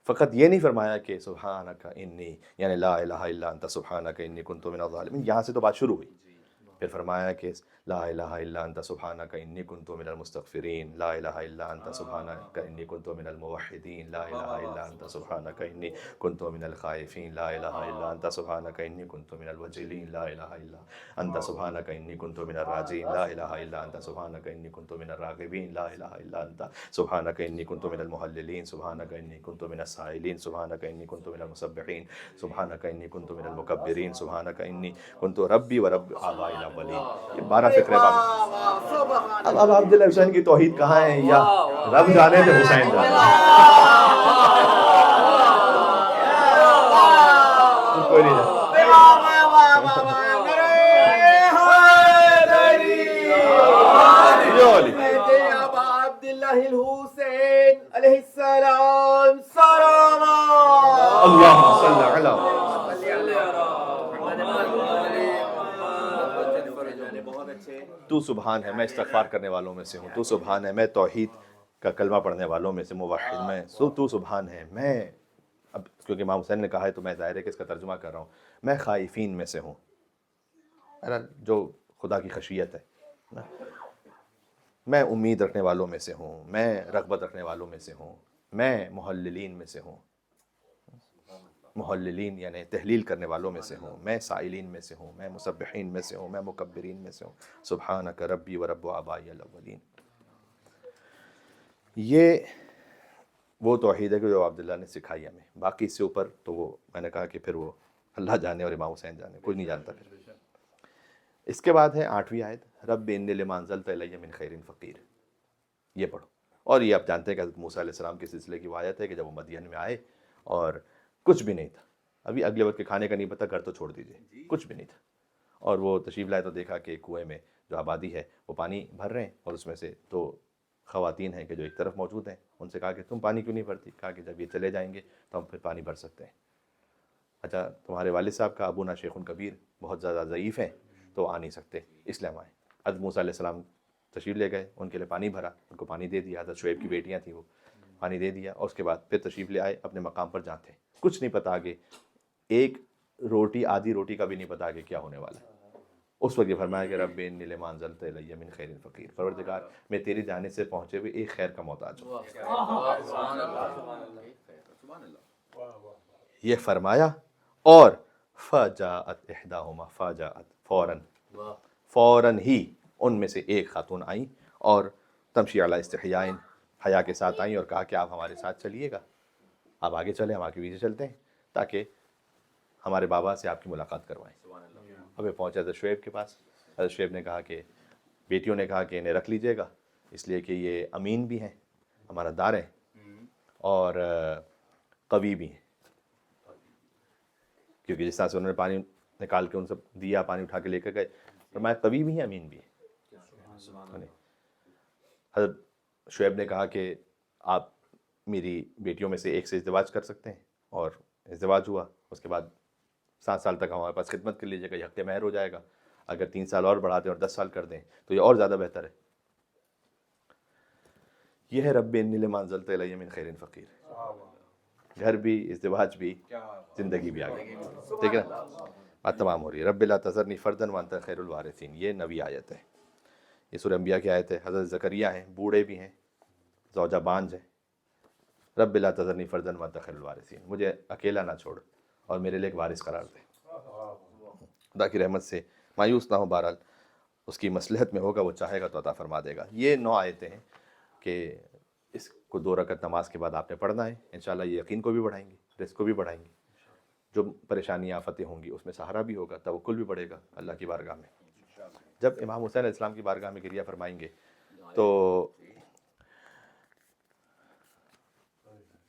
فقط یہ نہیں فرمایا کہ سبحانک انی, یعنی لا الہ الا انت سبحانک انی کنت من الظالمین, یہاں سے تو بات شروع ہوئی. پھر فرمایا کہ لا الہ الا انت سبحانک انی کنت من المستغفرین, لا الہ الا انت سبحانک انی کنت من الموحدین, لا الہ الا انت سبحانک انی کنت من الخائفین, لا الہ الا انت سبحانک انی کنت من الوجلین, لا الہ الا انت سبحانک انی کنت من الراجین, لا الہ الا انت سبحانک انی کنت من الراغبین, لا الہ الا انت سبحانک انی کنت من المحللین, سبحانک انی کنت من السائلین, سبحانک انی کنت من المسبحین, سبحانک انی کنت من المکبرین, سبحانک انی کنت ربی و رب آبائی الاولین. یہ 12 فقرے باب. اب عبداللہ حسین کی توحید کہاں ہے, یا رب جانے تھے حسین جانے, کوئی نہیں جانے. عبداللہ الحسین علیہ السلام سلام. اللہم صلی علی تو سبحان ہے, میں استغفار کرنے والوں میں سے ہوں, تو سبحان ہے, میں توحید کا کلمہ پڑھنے والوں میں سے موحد میں, تو سبحان ہے, میں اب کیونکہ امام حسین نے کہا ہے تو میں ظاہر ہے کہ اس کا ترجمہ کر رہا ہوں, میں خائفین میں سے ہوں, جو خدا کی خشیت ہے, میں امید رکھنے والوں میں سے ہوں, میں رغبت رکھنے والوں میں سے ہوں, میں محللین میں سے ہوں, محللین یعنی تحلیل کرنے والوں میں سے ہوں, میں سائلین میں سے ہوں, میں مسبحین میں سے ہوں, میں مکبرین میں سے ہوں, سبحانک ربی و رب آبائی الاولین. یہ وہ توحید ہے کہ جو عبداللہ نے سکھائی ہمیں. باقی اس سے اوپر تو وہ میں نے کہا کہ پھر وہ اللہ جانے اور امام حسین جانے, کوئی نہیں جانتا. پھر اس کے بعد ہے 8ویں آیت, رب انی لما انزلت الی من خیر فقیر. یہ پڑھو. اور یہ آپ جانتے ہیں کہ حضرت موسیٰ علیہ السلام کے سلسلے کی وہ آیت ہے کہ جب وہ مدین میں آئے اور کچھ بھی نہیں تھا, ابھی اگلے وقت کے کھانے کا نہیں پتہ, گھر تو چھوڑ دیجئے, کچھ بھی نہیں تھا, اور وہ تشریف لائے تو دیکھا کہ کنویں میں جو آبادی ہے وہ پانی بھر رہے ہیں, اور اس میں سے 2 خواتین ہیں کہ جو ایک طرف موجود ہیں. ان سے کہا کہ تم پانی کیوں نہیں بھرتی؟ کہا کہ جب یہ چلے جائیں گے تو ہم پھر پانی بھر سکتے ہیں. اچھا تمہارے والد صاحب کا ابونا شیخ کبیر بہت زیادہ ضعیف ہیں تو آ نہیں سکتے, اس لیے ہم آئے. حضرت موسیٰ علیہ السلام تشریف لے گئے, ان کے لیے پانی بھرا, ان کو پانی دے دیا. حضرت شعیب کی بیٹیاں تھیں, وہ پانی دے دیا, اور اس کے بعد پھر تشریف لے آئے اپنے مقام پر جہاں تھے. کچھ نہیں پتا آگے, ایک روٹی آدھی روٹی کا بھی نہیں پتا آگے کیا ہونے والا ہے. اس وقت یہ فرمایا کہ رب انی لما انزلت الی من خیر فقیر, پروردگار میں تیری جانب سے پہنچے ہوئے ایک خیر کا محتاج ہوں. یہ فرمایا, اور فجاءت احداہما, فجاءت فوراً ہی ان میں سے ایک خاتون آئیں اور تمشی علی استحیاء، حیا کے ساتھ آئیں اور کہا کہ آپ ہمارے ساتھ چلیے گا، آپ آگے چلیں، ہم آپ کے پیچھے چلتے ہیں تاکہ ہمارے بابا سے آپ کی ملاقات کروائیں۔ اب پہنچے حضرت شعیب کے پاس۔ حضرت شعیب نے کہا کہ بیٹیوں نے کہا کہ انہیں رکھ لیجیے گا، اس لیے کہ یہ امین بھی ہیں، ہمارا دار ہیں، اور قوی بھی ہیں، کیونکہ جس طرح سے انہوں نے پانی نکال کے ان سے دیا، پانی اٹھا کے لے کر گئے، فرمایا قوی بھی ہیں، امین بھی ہیں۔ حضرت شعیب نے کہا کہ آپ میری بیٹیوں میں سے ایک سے ازدواج کر سکتے ہیں، اور ازدواج ہوا، اس کے بعد 7 سال تک ہمارے پاس خدمت کر لیجیے گا، یہ حق مہر ہو جائے گا، اگر 3 سال اور بڑھا دیں اور 10 سال کر دیں تو یہ اور زیادہ بہتر ہے۔ یہ ہے رب انی لما انزلت الی من خیر فقیر، گھر بھی، ازدواج بھی، زندگی بھی آگے، ٹھیک ہے نا، بات تمام ہو رہی ہے۔ رب لا تذرنی فردا وانت خیر الوارثین، یہ نوی آیت ہے، یہ سورہ انبیاء کی آیت ہے۔ حضرت زکریا ہیں، بوڑھے بھی ہیں، زوجہ بانجھ ہیں، رب لا تذرنی فردا وانت خیر الوارثین، مجھے اکیلا نہ چھوڑ اور میرے لیے ایک وارث قرار دے۔ خدا کی رحمت سے مایوس نہ ہو، بہرحال اس کی مصلحت میں ہوگا، وہ چاہے گا تو عطا فرما دے گا۔ یہ 9 آیتیں ہیں کہ اس کو 2 رکعت نماز کے بعد آپ نے پڑھنا ہے، انشاءاللہ یہ یقین کو بھی بڑھائیں گی، رزق کو بھی بڑھائیں گی، جو پریشانیاں آفتیں ہوں گی اس میں سہارا بھی ہوگا، توکل بھی بڑھے گا اللہ کی بارگاہ میں۔ جب امام حسین علیہ السلام کی بارگاہ میں گریہ فرمائیں گے تو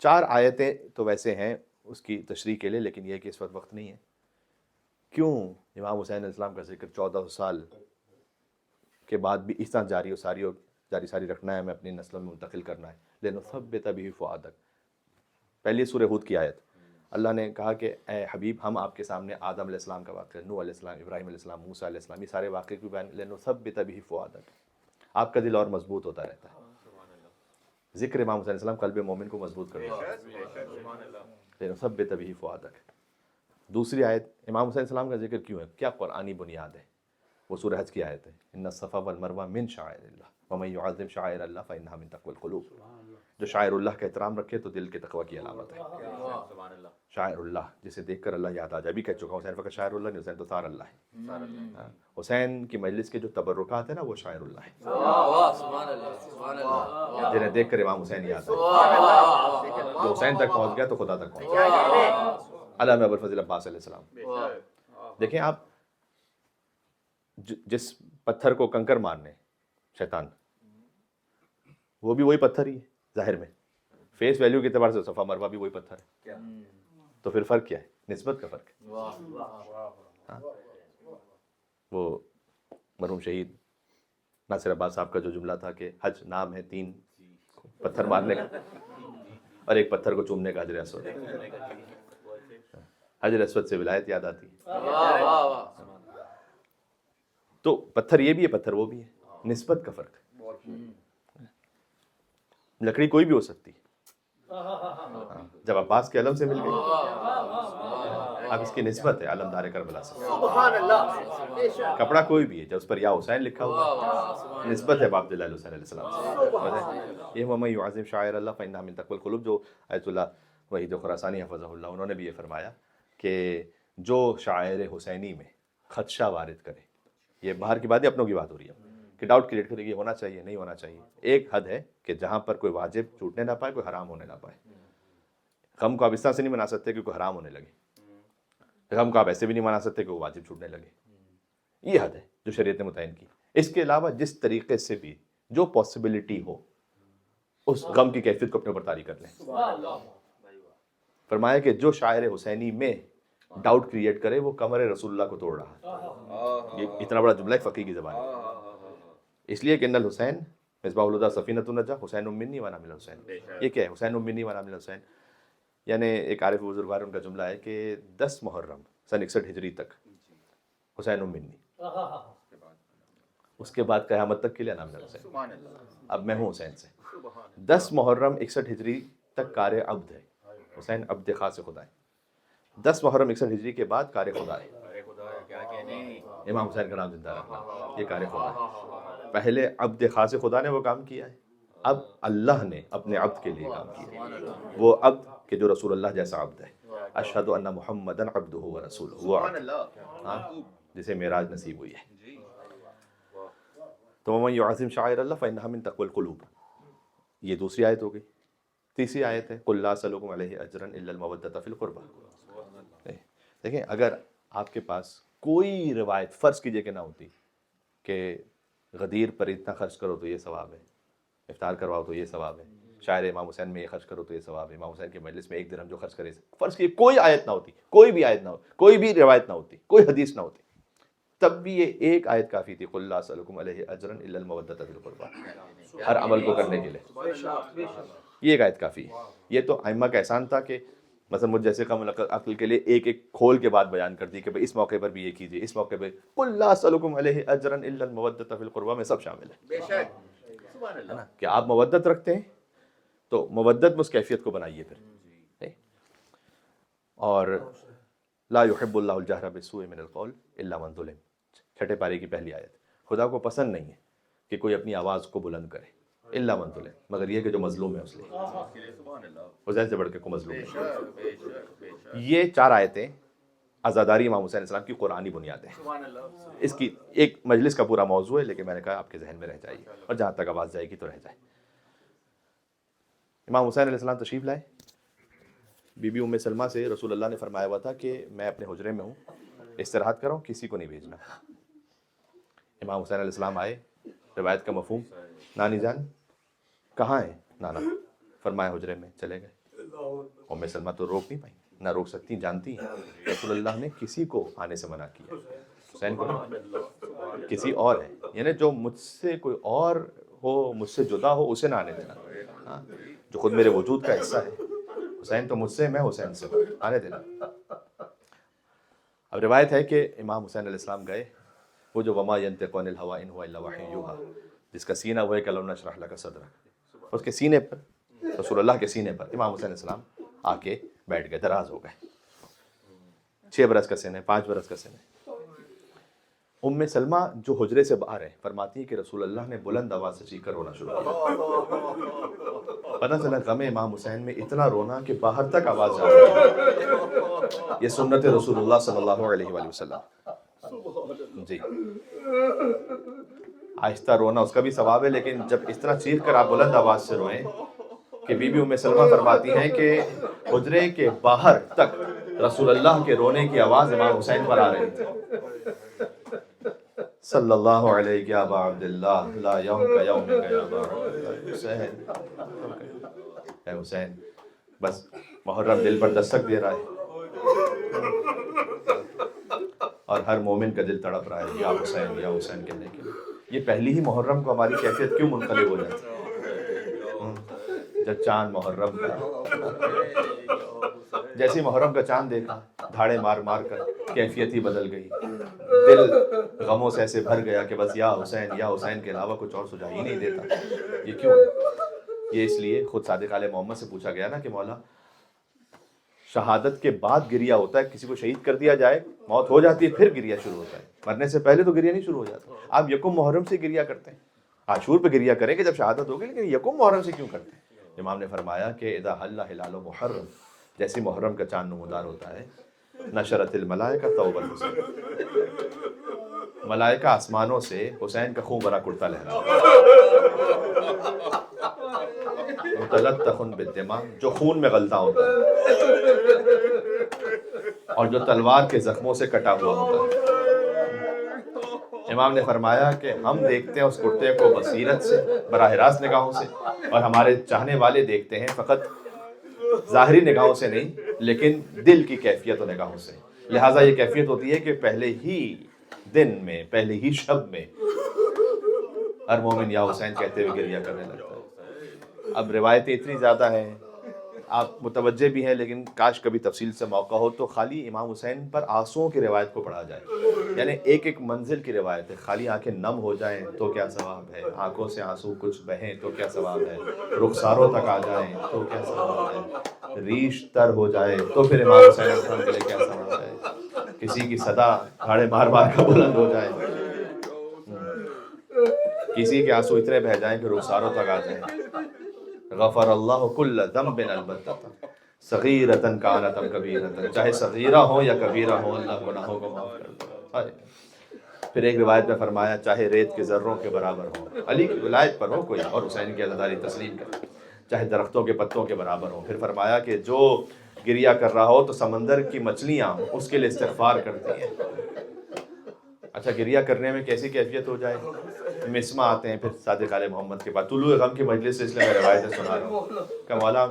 4 آیتیں تو ویسے ہیں اس کی تشریح کے لیے، لیکن یہ کہ اس وقت نہیں ہے۔ کیوں امام حسین علیہ السلام کا ذکر 1400 سال کے بعد بھی اس طرح جاری ساری رکھنا ہے، ہمیں اپنی نسلوں میں منتقل کرنا ہے؟ لنثبت بہ فؤادک، پہلی سورہ ہود کی آیت، اللہ نے کہا کہ اے حبیب ہم آپ کے سامنے آدم علیہ السلام کا واقعہ، نوح علیہ السلام، ابراہیم علیہ السلام، موسیٰ علیہ السلام، یہ سارے واقعے کی بیان، لنثبت بہ فؤادک، آپ کا دل اور مضبوط ہوتا رہتا ہے۔ ذکر امام حسین علیہ السلام قلب مومن کو مضبوط کرتا ہے، لنثبت بہ فؤادک۔ دوسری آیت، امام حسین علیہ السلام کا ذکر کیوں ہے؟ کیا قرآنی بنیاد ہے؟ وہ سورہ حج کی آیت ہے، ان الصفا والمروہ من شعائر اللہ ومن یعظم شعائر اللہ فانھا من تقوی القلوب، جو شاعر اللہ کا احترام رکھے تو دل کے تقوی کی علامت ہے۔ شاعر اللہ جسے دیکھ کر اللہ یاد آ جائے، ابھی کہہ چکا ہوں حسین فقط شاعر اللہ نہیں، حسین تو سار اللہ ہے۔ حسین کی مجلس کے جو تبرکات ہیں نا وہ شاعر اللہ ہے، جنہیں دیکھ کر امام حسین یاد آئے، جو حسین تک پہنچ گیا تو خدا تک پہنچ گیا۔ علامہ ابوالفضل عباس علیہ السلام، دیکھیں آپ، جس پتھر کو کنکر مارنے شیطان، وہ بھی وہی پتھر ہی ہے ظاہر میں، فیس ویلیو کے اعتبار سے صفا مروہ بھی وہی پتھر ہے، تو پھر فرق کیا ہے؟ نسبت کا فرق ہے۔ وہ مرحوم شہید ناصر عباس صاحب کا جو جملہ تھا کہ حج نام ہے 3 پتھر مارنے کا اور 1 پتھر کو چومنے کا، حجر اسود، حجر اسود سے ولایت یاد آتی ہے۔ تو پتھر یہ بھی ہے، پتھر وہ بھی ہے، نسبت کا فرق ہے۔ لکڑی کوئی بھی ہو سکتی ہے، جب عباس کے علم سے مل گئی، اب اس کی نسبت ہے علمدار کربلا سے۔ کپڑا کوئی بھی ہے، جب اس پر یا حسین لکھا ہوا ہے، نسبت ہے باب عبداللہ حسین علیہ السلام سے۔ یہ ومن یعظم شعائر اللہ فانھا من تقوی القلوب، جو آیت اللہ وحید خراسانی حفظہ اللہ، انہوں نے بھی یہ فرمایا کہ جو شاعر حسینی میں خدشہ وارد کرے، یہ باہر کی بات ہے، اپنوں کی بات ہو رہی ہے کہ ڈاؤٹ کریٹ کرے کہ یہ ہونا چاہیے نہیں ہونا چاہیے، ایک حد ہے کہ جہاں پر کوئی واجب چھوٹنے نہ پائے، کوئی حرام ہونے نہ پائے۔ غم کو آپ اس طرح سے نہیں منا سکتے کہ کوئی حرام ہونے لگے، غم کو آپ ایسے بھی نہیں منا سکتے کہ وہ واجب چھوٹنے لگے، یہ حد ہے جو شریعت نے متعین کی۔ اس کے علاوہ جس طریقے سے بھی جو پاسبلٹی ہو، اس غم کی کیفیت کو اپنے اوپر طاری کر لیں۔ فرمایا کہ جو شاعر حسینی میں ڈاؤٹ کریٹ کرے وہ کمر رسول اللہ کو توڑ رہا ہے۔ یہ اتنا بڑا جملہ ہے فقیہ کی زبان ہے، اس لیے کہ ان الحسین مصباح الہدیٰ سفینۃ النجاہ حسین منی وانا من الحسین۔ یہ کیا ہے؟ حسین منی وانا من الحسین، یعنی ایک عارف بزرگوار ان کا جملہ ہے کہ 10 محرم سن 61 ہجری تک حسین منی، اس کے بعد قیامت تک کے لیے نام حسین، اب میں ہوں حسین سے۔ 10 محرم 61 ہجری تک کار عبد ہے، حسین عبد خاص خدا ہے۔ 10 محرم 61 ہجری کے بعد کار خدا ہے، امام حسین کا نام زندہ رکھنا، یہ کار خدا ہے۔ پہلے عبد خاص خدا نے وہ کام کیا ہے، اب اللہ نے اپنے عبد کے لیے کام کیا ہے، وہ عبد کہ جو رسول اللہ جیسا عبد ہے۔ اشہد ان محمدًا عبدہ ورسولہ، وہ عبد جسے معراج نصیب ہوئی ہے۔ تو وَمَن يُعَظِّمْ شَعَائِرَ اللَّهِ فَإِنَّهَا مِن تَقْوَى الْقُلُوبِ. یہ دوسری آیت ہو گئی. تیسری آیت ہے قُل لَا أَسْأَلُكُمْ عَلَيْهِ أَجْرًا إِلَّا الْمَوَدَّةَ فِي الْقُرْبَى. دیکھیں اگر آپ کے پاس کوئی روایت فرض کیجئے کہ نہ ہوتی کہ غدیر پر اتنا خرچ کرو تو یہ ثواب ہے، افطار کرواؤ تو یہ ثواب ہے، شاعر امام حسین میں یہ خرچ کرو تو یہ ثواب ہے، امام حسین کے مجلس میں 1 درہم جو خرچ کرے، فرض کیجئے کوئی آیت نہ ہوتی، کوئی بھی آیت نہ ہوتی، کوئی بھی روایت نہ ہوتی، کوئی حدیث نہ ہوتی، تب بھی یہ ایک آیت کافی تھی قُل لَا أَسْأَلُكُمْ عَلَيْهِ أَجْرًا إِلَّا الْمَوَدَّةَ فِي الْقُرْبَى. ہر عمل کو کرنے کے لیے یہ ایک آیت کافی ہے. یہ تو ائمہ کا احسان تھا کہ مثلا مجھ جیسے کم عقل کے لیے ایک ایک کھول کے بات بیان کر دی کہ بھئی اس موقع پر بھی یہ کیجیے، اس موقع پہ قُل لَا أَسْأَلُكُمْ عَلَيْهِ أَجْرًا إِلَّا الْمَوَدَّةَ فِي الْقُرْبَى میں سب شامل ہے نا، کہ آپ مودت رکھتے ہیں تو مودت میں اس کیفیت کو بنائیے پھر. اور لا يحب اللہ الجہر بالسوء من القول الا من ظلم، 6 پارے کی پہلی آیت. خدا کو پسند نہیں ہے کہ کوئی اپنی آواز کو بلند کرے الا من ظلم، مگر یہ کہ جو مظلوم ہے اس لیے، حسین سے بڑھ کے کوئی مظلوم ہے. یہ 4 آیتیں عزاداری امام حسین علیہ السلام کی قرآنی بنیادیں ہیں. اس کی ایک مجلس کا پورا موضوع ہے، لیکن میں نے کہا آپ کے ذہن میں رہ جائے گی اور جہاں تک آواز جائے گی تو رہ جائے. امام حسین علیہ السلام تشریف لائے. بی بی ام سلمہ سے رسول اللہ نے فرمایا ہوا تھا کہ میں اپنے حجرے میں ہوں، استراحت کرو، کسی کو نہیں بھیجنا. امام حسین علیہ السلام آئے. روایت کا مفہوم، نانی جان کہاں ہیں؟ نانا. فرمایا حجرے میں. چلے گئے. ام سلمہ تو روک نہیں پائیں، نہ روک سکتی، جانتی ہیں رسول اللہ نے کسی کو آنے سے منع کیا، حسین کو نہیں، کسی اور ہے، یعنی جو مجھ سے کوئی اور ہو، مجھ سے جدا ہو، اسے نہ آنے دینا. ہاں، جو خود میرے وجود کا حصہ ہے. حسین تو مجھ سے، میں حسین سے، آنے دینا. اب روایت ہے کہ امام حسین علیہ السلام گئے. وہ جو وما ينطق عن الهوى ان هو الا وحی یوحی، جس کا سینہ وہ ہے کہ لو نشرح لک صدرک، اس کے سینے پر، رسول اللہ کے سینے پر امام حسین علیہ السلام آ کے بیٹھ گئے، دراز ہو گئے. 6 برس کا سن ہے، 5 برس کا سن ہے. ام سلمہ جو حجرے سے باہر ہیں فرماتی ہیں کہ رسول اللہ نے بلند آواز سے چیخ کر رونا شروع کیا. پتہ چلا غم امام حسین میں اتنا رونا کہ باہر تک آواز جا رہی ہے. یہ سنت رسول اللہ صلی اللہ علیہ وآلہ وسلم. جی، آہستہ رونا اس کا بھی ثواب ہے، لیکن جب اس طرح چیخ کر آپ بلند آواز سے روئیں کہ بی بی ام سلمہ فرماتی ہیں کہ حجرے کے باہر تک رسول اللہ کے رونے کی آواز امام حسین پر آ رہی تھی. صلی اللہ علیہ یا ابا عبداللہ لا یوم کا یوم کا یا ابا حسین. اے حسین، بس محرم دل پر دستک دے رہا ہے اور ہر مومن کا دل تڑپ رہا ہے یا حسین کہنے کے لیے. یہ پہلی ہی محرم کو ہماری کیفیت کیوں منقلب ہو جاتی ہے؟ جب چاند محرم کا، جیسے محرم کا چاند دیکھا دھاڑے مار مار کر کیفیت ہی بدل گئی. دل غموں سے ایسے بھر گیا کہ بس یا حسین کے علاوہ کچھ اور سجھائی نہیں دیتا. یہ کیوں ہے؟ یہ اس لیے خود صادق علیہ محمد سے پوچھا گیا نا کہ مولا شہادت کے بعد گریہ ہوتا ہے، کسی کو شہید کر دیا جائے، موت ہو جاتی ہے، پھر گریہ شروع ہوتا ہے، مرنے سے پہلے تو گریہ نہیں شروع ہو جاتا. آپ یکم محرم سے گریہ کرتے ہیں، عاشور پہ گریہ کریں کہ جب شہادت ہوگی، لیکن یکم محرم سے کیوں کرتے ہیں؟ امام نے فرمایا کہ اذا حل ہلال محرم، جیسے محرم کا چاند نمودار ہوتا ہے، نشرت الملائکہ توبہ الحسین، ملائکہ آسمانوں سے حسین کا خون بھرا کرتا لہرا متلطخ بالدماء، جو خون میں غلطہ ہوتا ہے اور جو تلوار کے زخموں سے کٹا ہوا ہوتا ہے. امام نے فرمایا کہ ہم دیکھتے ہیں اس کرتے کو بصیرت سے، براہ راست نگاہوں سے، اور ہمارے چاہنے والے دیکھتے ہیں فقط ظاہری نگاہوں سے نہیں، لیکن دل کی کیفیت و نگاہوں سے. لہٰذا یہ کیفیت ہوتی ہے کہ پہلے ہی دن میں، پہلے ہی شب میں ہر مومن یا حسین کہتے ہوئے گریہ کرنے لگتا ہے. اب روایتیں اتنی زیادہ ہیں، آپ متوجہ بھی ہیں، لیکن کاش کبھی تفصیل سے موقع ہو تو خالی امام حسین پر آنسوؤں کی روایت کو پڑھا جائے. یعنی ایک ایک منزل کی روایت ہے. خالی آنکھیں نم ہو جائیں تو کیا ثواب ہے، آنکھوں سے آنسو کچھ بہیں تو کیا ثواب ہے، رخساروں تک آ جائیں تو کیا ثواب ہے، ریش تر ہو جائے تو پھر امام حسین علیہ السلام کے لیے کیا ثواب ہے، کسی کی صدا دھاڑے مار مار کر بلند ہو جائے، کسی کے آنسو اتنے بہ جائیں کہ رخساروں تک آ جائیں. غفر اللہ کل ذنب البتہ صغیرۃ کانت ام کبیرۃ، چاہے صغیرہ ہو یا کبیرہ ہو، اللہ گناہوں کو معاف کرتا ہے. پھر ایک روایت میں فرمایا چاہے ریت کے ذروں کے برابر ہوں، علی کی ولایت پر ہو کوئی اور حسین کی عزاداری تسلیم کرے، چاہے درختوں کے پتوں کے برابر ہوں۔ پھر فرمایا کہ جو گریہ کر رہا ہو تو سمندر کی مچھلیاں اس کے لیے استغفار کرتی ہیں۔ اچھا گریہ کرنے میں کیسی کیفیت ہو جائے؟ مسما آتے ہیں پھر صادق علیہ محمد کے بعد طلوع غم کی مجلس سے، اس لیے میں روایتیں سنا رہا ہوں کہ مولا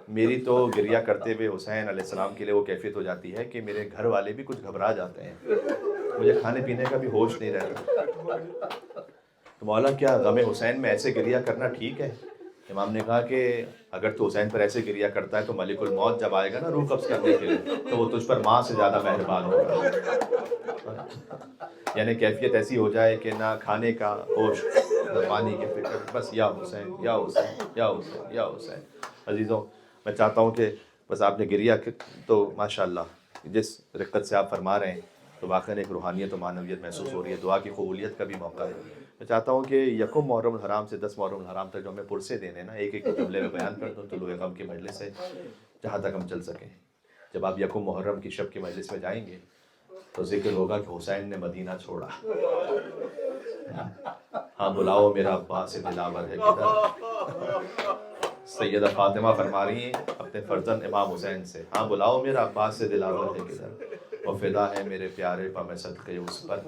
میری تو گریہ کرتے ہوئے حسین علیہ السلام کے لیے وہ کیفیت ہو جاتی ہے کہ میرے گھر والے بھی کچھ گھبرا جاتے ہیں، مجھے کھانے پینے کا بھی ہوش نہیں رہتا۔ تو مولا کیا غم حسین میں ایسے گریہ کرنا ٹھیک ہے؟ امام نے کہا کہ اگر تو حسین پر ایسے گریہ کرتا ہے تو ملک الموت جب آئے گا نا روح قبض کرنے کے لیے تو وہ تجھ پر ماں سے زیادہ مہربان ہوگا۔ یعنی کیفیت ایسی ہو جائے کہ نہ کھانے کا ہوش نہ پانی کی فکر، بس یا حسین یا حسین یا حسین یا حسین۔ عزیزوں میں چاہتا ہوں کہ بس آپ نے گریہ تو ماشاءاللہ جس رقت سے آپ فرما رہے ہیں تو واقعاً ایک روحانیت و معنویت محسوس ہو رہی ہے، دعا کی قبولیت کا بھی موقع ہے۔ میں چاہتا ہوں کہ یکم محرم الحرام سے 10 محرم الحرام تک جو ہمیں پرسے دینے نا ایک ایک جملے میں بیان کر دوں طلوع غم کی مجلس سے جہاں تک ہم چل سکیں۔ جب آپ یکم محرم کی شب کی مجلس میں جائیں گے تو ذکر ہوگا کہ حسین نے مدینہ چھوڑا، ہاں بلاؤ میرا عباس دلاور ہے کدھر۔ سیدہ فاطمہ فرما رہی ہیں اپنے فرزند امام حسین سے، ہاں بلاؤ میرا عباس دلاور ہے کدھر، وہ فدا ہے میرے پیارے پا میں صدقے اس پر،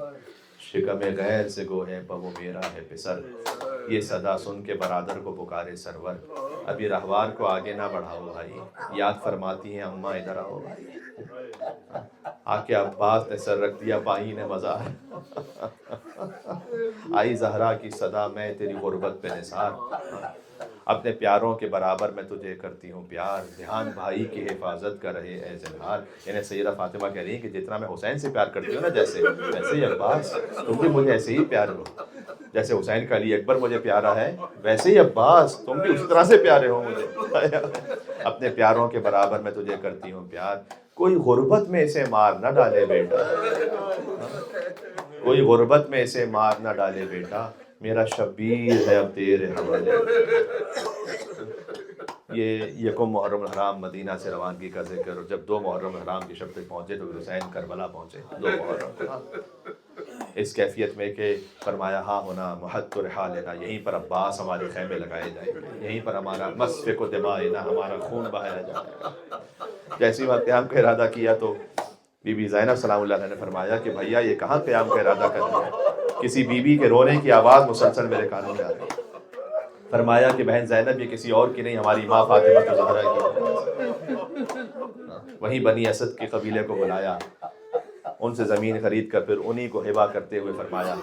شکم غیر سے گو ہے پا وہ میرا ہے پسر، یہ صدا سن کے برادر کو پکارے سرور، ابھی رہوار کو آگے نہ بڑھاؤ بھائی، یاد فرماتی ہیں اماں ادھر آؤ بھائی، آ کے عباس نے سر رکھ دیا بائی نے مزار، آئی زہرا کی صدا میں تیری غربت پہ نثار، اپنے پیاروں کے برابر میں تجھے کرتی ہوں پیار، دھیان بھائی کی حفاظت کا رہے اے زنہار۔ یعنی سیدہ فاطمہ کہہ رہی ہیں کہ جتنا میں حسین سے پیار کرتی ہوں نا جیسے ویسے ہی عباس تم بھی مجھے ایسے ہی پیار ہو، جیسے حسین کا علی اکبر مجھے پیارا ہے ویسے ہی عباس تم بھی اسی طرح سے پیارے ہو مجھے، اپنے پیاروں کے برابر میں تجھے کرتی ہوں پیار، کوئی غربت میں اسے مار نہ ڈالے بیٹا، کوئی غربت میں اسے مار نہ ڈالے بیٹا، میرا شبیر ہے اب تیرے حوالے۔ یہ یکم محرم الحرام مدینہ سے روانگی کا ذکر، اور جب 2 محرم الحرام کی شب تک پہنچے تو حسین کربلا پہنچے 2 محرم اس کیفیت میں کہ فرمایا ہاں ہونا محت رحالنا، یہیں پر عباس ہمارے خیمے لگائے جائیں گے، یہیں پر ہمارا مسفک و دمائنا ہمارا خون بہایا جائے گا۔ جیسے ہی قیام کا ارادہ کیا تو بی بی زینب سلام اللہ علیہ نے فرمایا کہ بھیا یہ کہاں قیام کا ارادہ کرنا ہے، کسی بی بی کے رونے کی آواز مسلسل میرے کانوں میں آ رہی ہے۔ فرمایا کہ بہن زینب یہ کسی اور کی نہیں ہماری ماں فاطمہ زہرا کی، وہیں بنی اسد کے قبیلے کو بلایا، ان سے زمین خرید کر پھر انہی کو ہبہ کرتے ہوئے فرمایا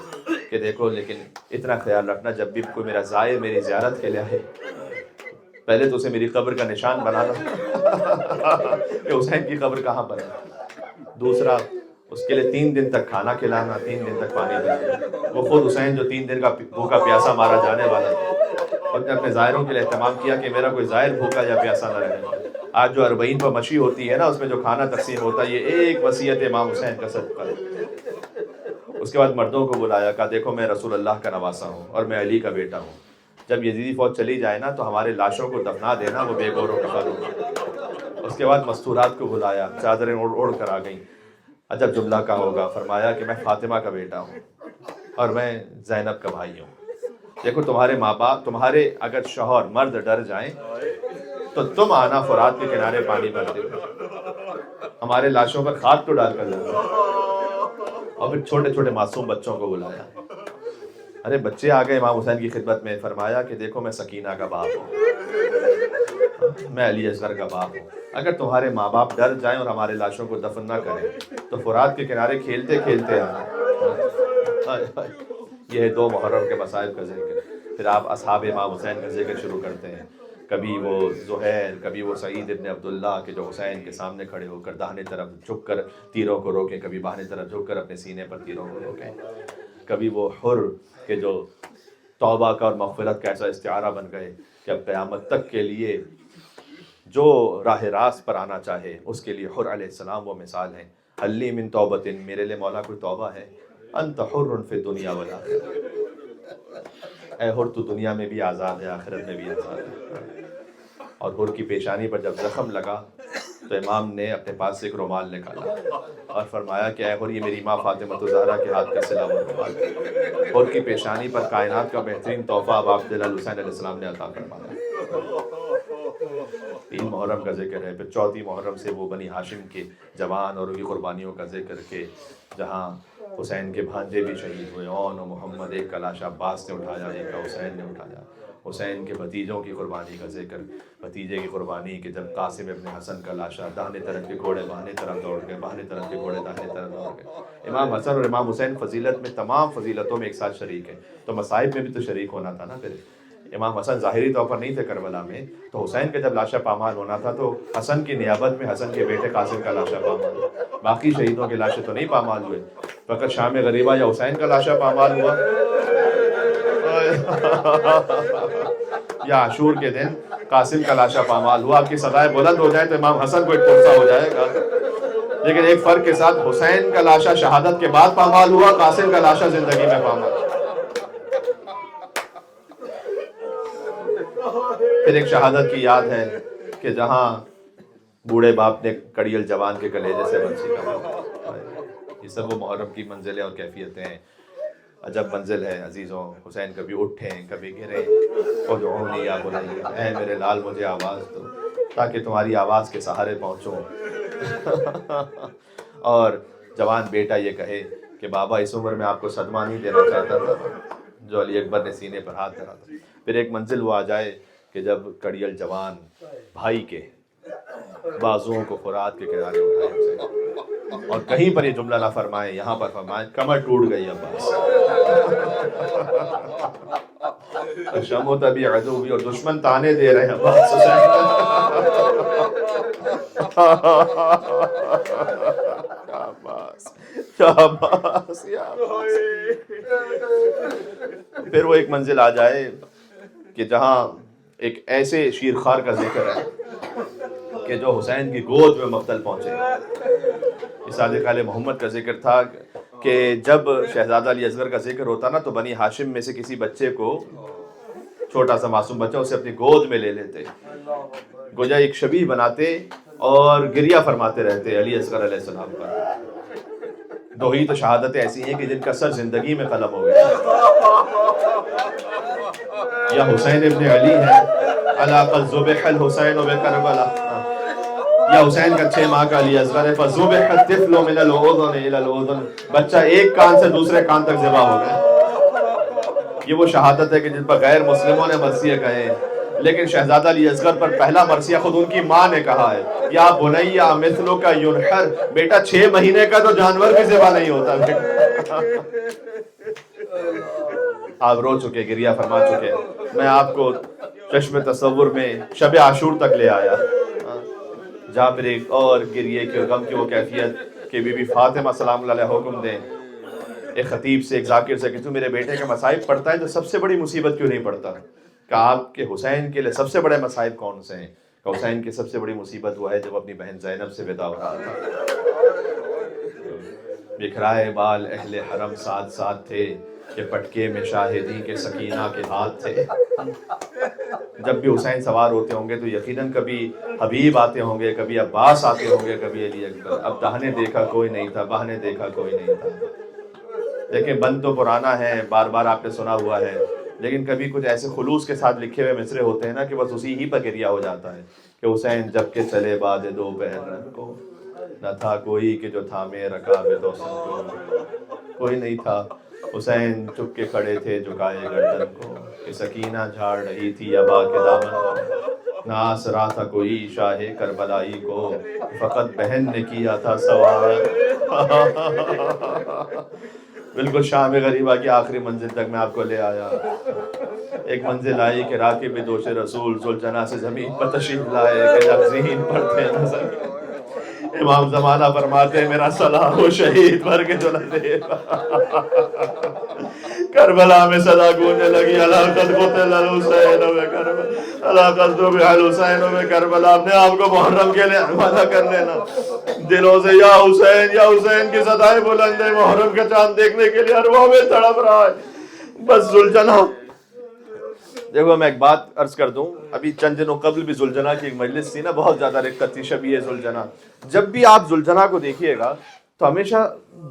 کہ دیکھو لیکن اتنا خیال رکھنا جب بھی کوئی میرا زائر میری زیارت کے لیے آئے پہلے تو اسے میری قبر کا نشان بنانا کہ حسین کی قبر کہاں پر ہے، دوسرا اس کے لیے 3 دن تک کھانا کھلانا، 3 دن تک پانی پلانا، وہ خود حسین جو 3 دن کا بھوکا پیاسا مارا جانے والا اور نے اپنے زائروں کے لیے اہتمام کیا کہ میرا کوئی زائر بھوکا یا پیاسا نہ رہے۔ آج جو 40 پر مچھی ہوتی ہے نا اس میں جو کھانا تقسیم ہوتا ہے یہ ایک وصیت امام حسین کا صدقہ ہے۔ اس کے بعد مردوں کو بلایا، کہا دیکھو میں رسول اللہ کا نواسا ہوں اور میں علی کا بیٹا ہوں، جب یزیدی فوج چلی جائے نا تو ہمارے لاشوں کو دفنا دینا، وہ بے گور و کفن ہو۔ اس کے بعد مستورات کو بلایا، چادریں اڑ کر آ گئیں، عجب جملہ کا ہوگا، فرمایا کہ میں فاطمہ کا بیٹا ہوں اور میں زینب کا بھائی ہوں، دیکھو تمہارے ماں باپ، تمہارے اگر شوہر مرد ڈر جائیں تو تم آنا فرات کے کنارے پانی بھرتے ہو، ہمارے لاشوں پر خاک تو ڈال کر جانا۔ اور پھر چھوٹے چھوٹے معصوم بچوں کو بلایا، ارے بچے آ گئے امام حسین کی خدمت میں، فرمایا کہ دیکھو میں سکینہ کا باپ ہوں، میں علی اصغر کا باپ ہوں، اگر تمہارے ماں باپ ڈر جائیں اور ہمارے لاشوں کو دفن نہ کریں تو فرات کے کنارے کھیلتے کھیلتے آنا۔ یہ ہے 2 محرم کے مصائب کا ذکر۔ پھر آپ اصحاب امام حسین کا ذکر شروع کرتے ہیں، کبھی وہ زہیر، کبھی وہ سعید ابن عبداللہ کہ جو حسین کے سامنے کھڑے ہو کر داہنے طرف جھک کر تیروں کو روکیں، کبھی بائیں طرف جھک کر اپنے سینے پر تیروں کو روکیں، کبھی وہ حر کہ جو توبہ کا اور مغفرت کا ایسا استعارہ بن گئے کہ اب قیامت تک کے لیے جو راہ راست پر آنا چاہے اس کے لیے حر علیہ السلام وہ مثال ہیں۔ حلی من توبۃ، میرے لیے مولا کوئی توبہ ہے، انت حر فی الدنیا والآخرہ، اے حر تو دنیا میں بھی آزاد ہے آخرت میں بھی آزاد ہے۔ اور حر کی پیشانی پر جب زخم لگا تو امام نے اپنے پاس سے ایک رومال نکالا اور فرمایا کہ اے حور، یہ میری ماں فاطمہ الزہرا کے ہاتھ کا سلا ہوا رومال ہے، اور کی پیشانی پر کائنات کا بہترین تحفہ اب آپ جلال حسین علیہ السلام نے عطا فرمایا۔ 3 محرم کا ذکر ہے، پھر 4 محرم سے وہ بنی ہاشم کے جوان اور ان کی قربانیوں کا ذکر کہ جہاں حسین کے بھانجے بھی شہید ہوئے، اون و محمد، ایک کا لاشا عباس نے اٹھایا، ایک کا حسین نے اٹھایا۔ حسین کے بھتیجوں کی قربانی کا ذکر، بھتیجے کی قربانی کہ جب قاسم ابن حسن کا لاشا داہنے طرف کے گھوڑے بائیں طرف دوڑ گئے، بائیں طرف کے گھوڑے داہنے طرف دوڑ گئے۔ امام حسن اور امام حسین فضیلت میں تمام فضیلتوں میں ایک ساتھ شریک ہیں، تو مصائب میں بھی تو شریک ہونا تھا نا۔ پھر امام حسن ظاہری طور پر نہیں تھے کربلا میں، تو حسین کا جب لاشا پامال ہونا تھا تو حسن کی نیابت میں حسن کے بیٹے قاسم کا لاشا پامال ہوا۔ باقی شہیدوں کے لاشے تو نہیں پامال ہوئے، فقط شام غریبہ یا حسین کا لاشا پامال ہوا، یا عاشور کے دن قاسم کا لاشا پامال ہوا۔ آپ کی صدائے بلند ہو جائے تو امام حسن کو ایک پرسہ ہو جائے گا، لیکن ایک فرق کے ساتھ حسین کا لاشا شہادت کے بعد پامال ہوا، قاسم کا لاشا زندگی میں پامال ہوا۔ پھر ایک شہادت کی یاد ہے کہ جہاں بوڑھے باپ نے کڑیل جوان کے کلیجے سے بنسی کا، یہ سب وہ محرم کی منزلیں اور کیفیتیں ہیں۔ عجب منزل ہے عزیزوں، حسین کبھی اٹھیں کبھی گریں، ادعونی یا بنی، اے میرے لال مجھے آواز دو تاکہ تمہاری آواز کے سہارے پہنچوں۔ اور جوان بیٹا یہ کہے کہ بابا اس عمر میں آپ کو صدمہ نہیں دینا چاہتا تھا، جو علی اکبر نے سینے پر ہاتھ دھرا تھا۔ پھر ایک منزل وہ آ جائے کہ جب کڑیل جوان بھائی کے بازوؤں کو فرات کے کنارے اٹھائے، اور کہیں پر یہ جملہ نہ فرمائے، یہاں پر فرمائے کمر ٹوٹ گئی عباس، شمو تبھی عدو بھی، اور دشمن تانے دے رہے ہیں عباس عباس یا عباس۔ پھر وہ ایک منزل آ جائے کہ جہاں ایک ایسے شیرخوار کا ذکر ہے کہ جو حسین کی گود میں مقتل پہنچے۔ صادق آل محمد کا ذکر تھا کہ جب شہزادہ علی اصغر کا ذکر ہوتا نا تو بنی ہاشم میں سے کسی بچے کو، چھوٹا سا معصوم بچہ، اسے اپنی گود میں لے لیتے، گویا ایک شبیہ بناتے اور گریہ فرماتے رہتے علی اصغر علیہ السلام پر۔ دو ہی تو شہادتیں ایسی ہیں کہ جن کا سر زندگی میں قلم ہو گیا، یا حسین ابن علی ہے علی قد ذبح الحسین بکربلا، یا حسین کا 6 ماہ کا علی اصغر ہے فذبح الطفل من الاذن الى الاذن، بچہ ایک کان سے دوسرے کان تک ذبح ہو گیا۔ یہ وہ شہادت ہے کہ جن پر غیر مسلموں نے مرثیہ کہے، لیکن شہزادہ علی اصغر پر پہلا مرثیہ خود ان کی ماں نے کہا ہے، یا بنیا مثلک ینحر، بیٹا 6 مہینے کا تو جانور بھی ذبح نہیں ہوتا بیٹا۔ آپ رو چکے، گریہ فرما چکے، میں آپ کو چشم تصور میں شب عاشور تک لے آیا، جہاں پھر ایک اور گریے کے غم کی وہ کیفیت کہ بی بی فاطمہ سلام اللہ علیہ حکم دیں ایک خطیب سے، ایک ذاکر سے کہ تو میرے بیٹے کے مصائب پڑھتا ہے تو سب سے بڑی مصیبت کیوں نہیں پڑھتا؟ کہ آپ کے حسین کے لیے سب سے بڑے مصائب کون سے ہیں؟ کہ حسین کی سب سے بڑی مصیبت وہ ہے جب اپنی بہن زینب سے ودا ہو رہا تھا، بکھرائے بال اہل حرم ساتھ ساتھ تھے کہ پٹکے میں شاہدی کے سکینہ کے ہاتھ تھے۔ جب بھی حسین سوار ہوتے ہوں گے تو یقیناً کبھی حبیب آتے ہوں گے، کبھی عباس آتے ہوں گے، کبھی علی اکبر۔ اب دہنے دیکھا کوئی نہیں تھا، بہنے دیکھا کوئی نہیں تھا۔ دیکھیں بند تو پرانا ہے، بار بار آپ نے سنا ہوا ہے، لیکن کبھی کچھ ایسے خلوص کے ساتھ لکھے ہوئے مصرے ہوتے ہیں نا کہ بس اسی ہی پر گریہ ہو جاتا ہے کہ حسین جب کہ چلے بعد 2 پہر کو، نہ تھا کوئی کہ جو تھامے رکاب دوسن کو، کوئی نہیں تھا، حسین چپ کے کھڑے تھے جھکائے گردن کو، کہ سکینہ جھاڑ رہی تھی ابا کے دامن کو، نہ آسرا تھا کوئی شاہ کربلائی کو، فقط بہن نے کیا تھا سوال۔ بالکل شام غریبہ کی آخری منزل تک میں آپ کو لے آیا۔ ایک منزل آئی کہ راکب دوش رسول ذوالجناح سے زمین پر تشریف لائے کہ لفظین پڑھتے نظر، امام زمانہ فرماتے ہیں میرا سلام و شہید بھر کے جلدے، کربلا میں صدا گونجنے لگی علاقت قتل الحسین و کربلا، علاقت ذبح الحسین و کربلا۔ اپنے آپ کو محرم کے لیے حوالہ کر لینا، دلوں سے یا حسین کی صدائیں بلند ہے، محرم کا چاند دیکھنے کے لیے ارواح میں تڑپ رہا ہے۔ بس ذوالجناح دیکھو میں ایک بات عرض کر دوں، ابھی چند دنوں قبل بھی ذوالجناح کی ایک مجلس تھی نا، بہت زیادہ رقت تھی شبیہ ذوالجناح. جب بھی آپ ذوالجناح کو دیکھیے گا تو ہمیشہ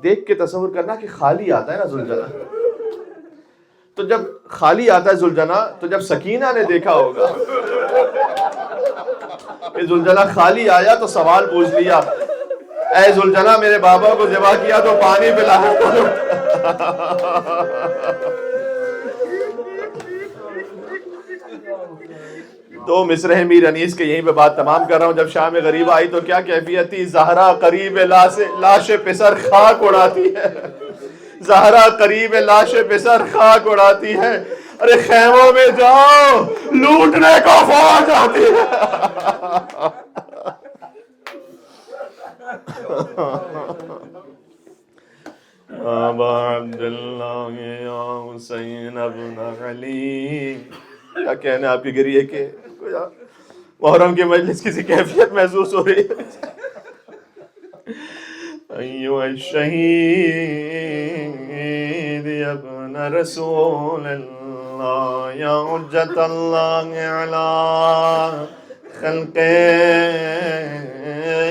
دیکھ کے تصور کرنا کہ خالی آتا ہے نا ذوالجناح. تو جب خالی آتا ہے ذوالجناح تو جب سکینہ نے دیکھا ہوگا کہ ذوالجناح خالی آیا تو سوال پوچھ لیا، اے ذوالجناح میرے بابا کو ذبح کیا تو پانی پلا. تو مصرع میر انیس کے یہیں پہ بات تمام کر رہا ہوں. جب شام غریبہ آئی تو کیا کیفیت تھی؟ زہرا قریب لاش پسر خاک اڑاتی ہے، زہرا قریب لاش پسر خاک اڑاتی ہے، ارے خیموں میں جاؤ لوٹنے کو فوج آتی ہے. ابا عبداللہ یا حسین ابن علی، کیا کہنا آپ کی گریے کے محرم کی مجلس کسی کیفیت محسوس ہو رہی ہے. ایوہ الشہید ابن رسول اللہ یا حجت اللہ علی خلق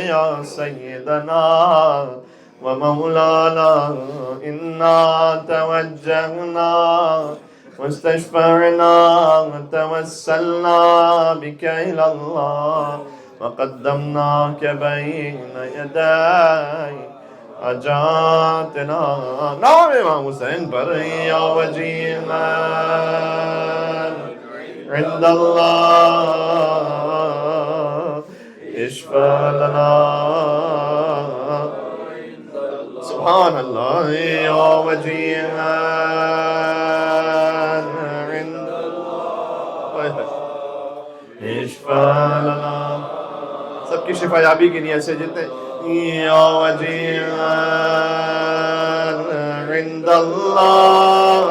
یا سیدنا ومولانا انا توجہنا واستشفعنا وتوسلنا بك إلى الله وقدمناك بين يدي حاجاتنا. نام امام حسین پر یا وجینا عند الله اشفع لنا. سبحان اللہ یا وجینا سب کی شفا یابی کی نیت سے جتنے یا وجیعا عند اللہ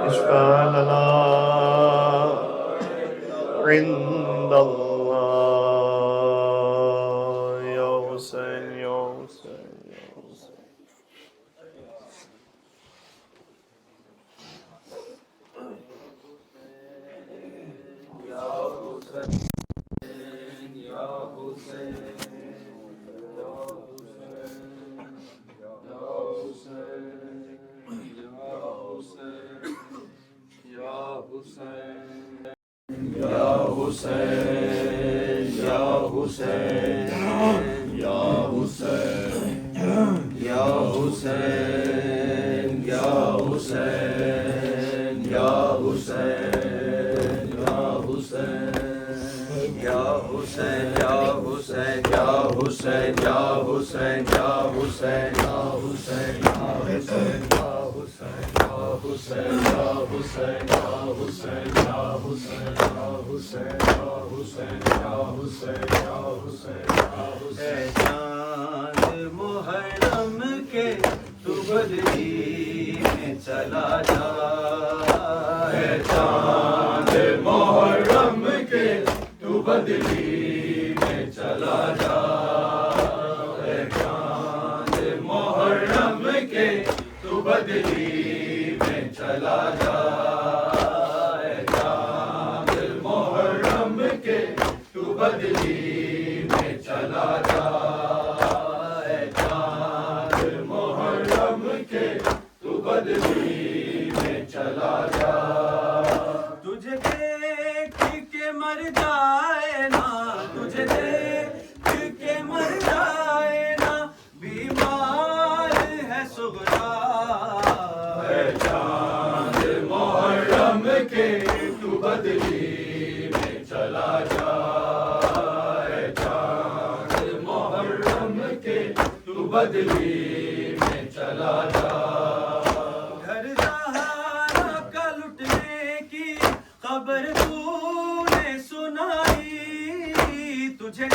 اشفع لنا عند اللہ یا حسین یا حسین یا حسین. محرم کے تو بدلی میں چلا جا، اے چاند محرم کے تو بدلی میں چلا جا، اے چاند محرم کے تو بدلی میں چلا جا، اے چاند محرم کے تو بدلی میں چلا جا، اے چاند محرم کے تو بدلی میں چلا جا. تجھے دیکھ کے مر جائے نا، تجھے دیکھ کے مر جائے نا، بیمار ہے صغرا، اے چاند محرم کے تو بدلی میں چلا جا، اے چاند محرم کے تو بدلی میں چلا جا. گھر زہرا کا لٹنے کی خبر تو نے سنائی، تجھے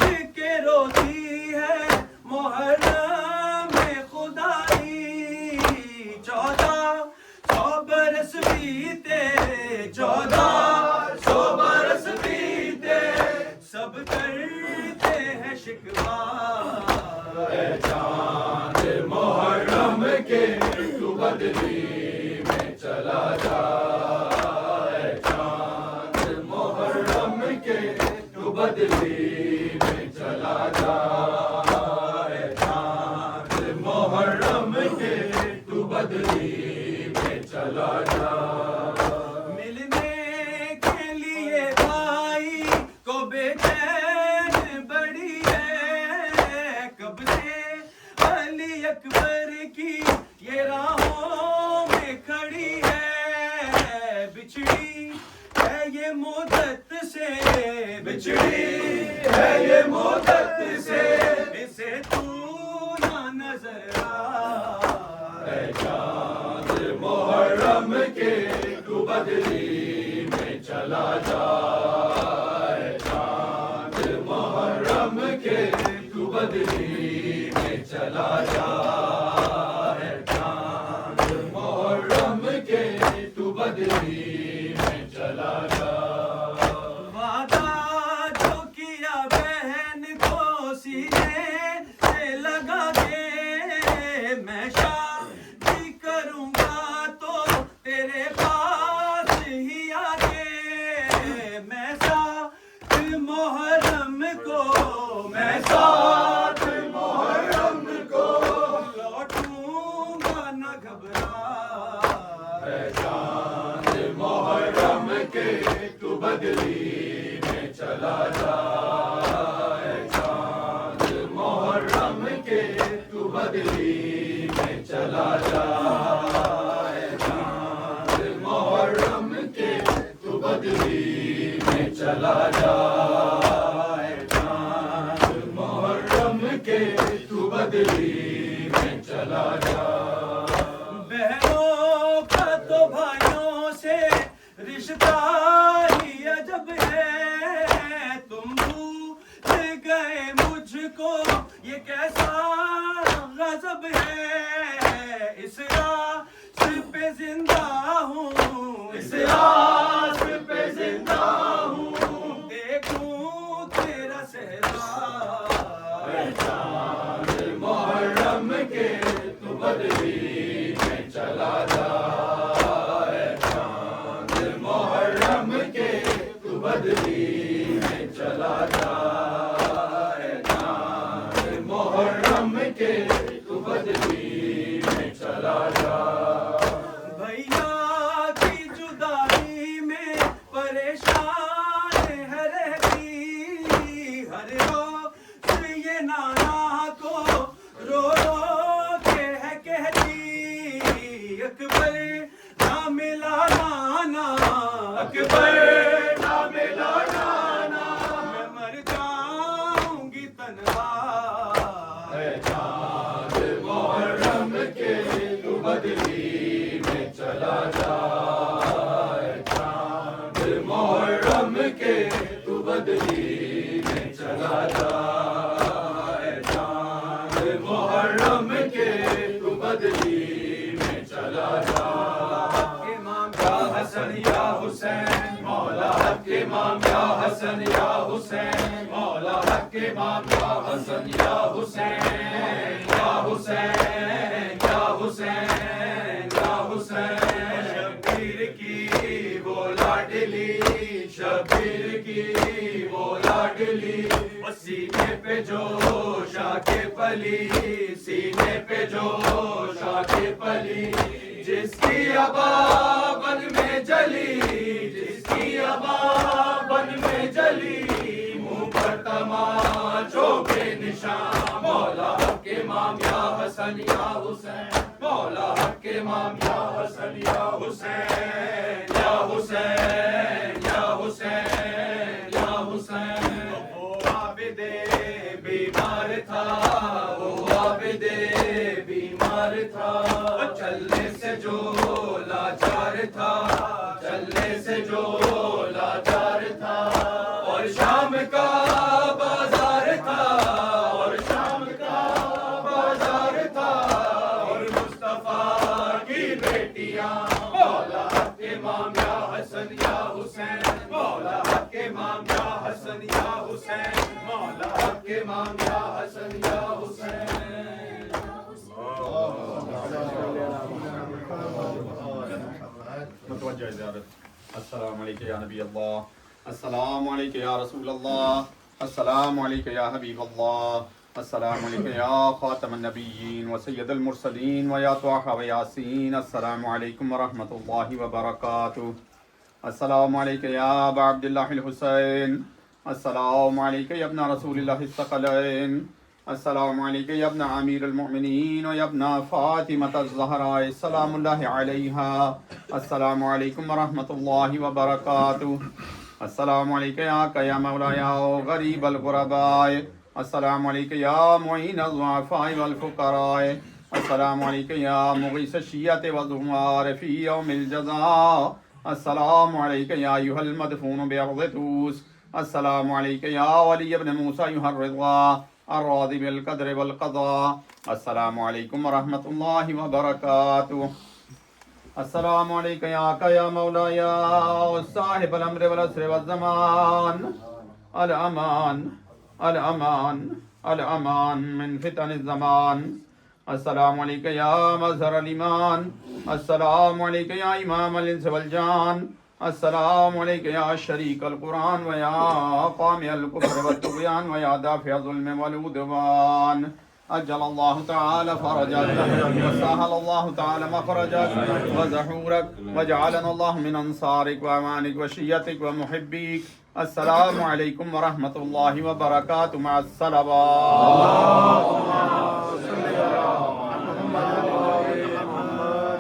دیکھ کے روتی ہے محرم میں خدائی. 1400 برس بیتے، 1400 برس بیتے، سب کرتے ہیں شکوہ، اے چاند محرم کے تو بدلی میں چلا چلا جا اے چاند محرم کے تو بدلی میں چلا جا اے چاند محرم کے تو بدلی میں چلا جا ملنے کے لیے بھائی کو بے چین بڑی ہے کب سے علی اکبر کی یہ راہوں میں کھڑی ہے بچھڑی ہے یہ مدت سے بچھڑی ہے یہ مدت سے اسے تو نہ نظر آ اے چاند محرم کے تو بدلی میں چلا جا اے چاند محرم کے تو بدلی میں چلا جا اے چاند محرم کے تو بدلی میں چلا جا وعدہ جو کیا بہن کو سینے سے لگا دے میں شادی کروں گا تو تیرے پاس ہی آگے میں ساتھ محرم کو میں ساتھ محرم کو لوٹوں گا نہ گھبرا اے چاند محرم کے تو بدلی میں چلا جا اے چاند محرم کے تو بدلی میں چلا جا اے چاند محرم کے تو بدلی میں چلا جا اے چاند محرم کے تو بدلی میں چلا جا بہنوں کا تو بھائیوں سے رشتہ ہی عجب ہے تم بھول گئے مجھ کو یہ کیسا غضب ہے اس راس پہ زندہ ہوں اس راس پہ زندہ ہوں دیکھوں تیرا صحرا اے چاند محرم کے تو بدلی میں چلا جا اے چاند محرم کے تو بدلی میں چلا جا اے چاند محرم کے تو بدلی میں چلا جا بھیا کی جدائی میں پریشان ہے رہتی ہر روز یہ نانا کو رو رو کے ہے کہتی اکبر نہ ملا نانا اکبر نہ ملا نانا میں مر جاؤں گی تنہا اے چاند محرم کے تو بدلی میں چلا جا اے چاند محرم کے تو بدلی میں چلا جا اے چاند محرم کے تو بدلی میں چلا جا امام یا حسن یا حسین مولا حق امام یا حسن یا حسین مولا حق امام یا حسن یا حسین یا حسین یا حسین یا حسین شبیر کی وہ لاڈلی شبیر کی وہ لاڈلی سینے پہ جو شاہ پلی سینے پہ جو شاہ پلی جس کی ابا بن میں جلی جس کی ابا بن میں جلی منہ پر تماچوں کے نشان مولا حق امام یا حسن یا حسین مولا حق امام یا حسن یا حسین یا حسین یا حسین یا حسین وہ عابد بیمار تھا وہ عابد بیمار تھا چلنے سے جو لاچار تھا چلنے سے جو لاچار تھا اور شام کا بازار تھا اور شام کا بازار تھا اور مصطفیٰ کی بیٹیاں مولا حق امام یا حسن یا حسین مولا حق امام یا حسن یا حسین مولا حق امام یا حسن یا حسین متوجہ زیارت. السلام علیکم یا نبی اللہ, السلام علیکم یا رسول اللہ, السلام علیکم یا حبیب اللہ, السلام علیکم یا خاتم النبیین و سید المرسلین و یا طٰہٰ و یاسین. السلام علیکم ورحمۃ اللہ وبرکاتہ. السلام علیکم یا ابا عبداللہ الحسین, السلام علیکم یا ابن رسول اللہ الثقلین, السلام علیکم یا ابن امیر المؤمنین و یا ابن فاطمۃ الزہراء سلام اللہ علیہا. السلام علیکم ورحمۃ اللہ وبرکاتہ. السلام علیکم یا مولا یا غریب الغرباء. السلام علیکم یا معین الضعفاء والفقراء. السلام علیکم یا مغیث الشیعۃ والزمار فی یوم الجزاء. السلام علیکم یا ایھا المدفون بارض طوس. السلام علیکم یا ولی ابن موسیٰ ایھا الرضا الراضی بالقدر والقضاء. السلام علیکم ورحمۃ اللہ وبرکاتہ. السلام علیکم یا مولا یا صاحب الامر والعصر والزمان. الامان الامان الامان من فتن الزمان. السلام علیکم یا مظہر الایمان. السلام علیکم یا امام الانس والجان. السلام علیکم یا شریک القرآن و یا قامی الکفر والطغیان و یا دافع الظلم والعدوان. اجل اللہ تعالی فرجک وسهل اللہ تعالی مخرجک وزحورک وجعلنا اللہ من انصارک وامانک وشیتک ومحبیک. السلام علیکم ورحمۃ اللہ وبرکاتہ. مع الصلوات.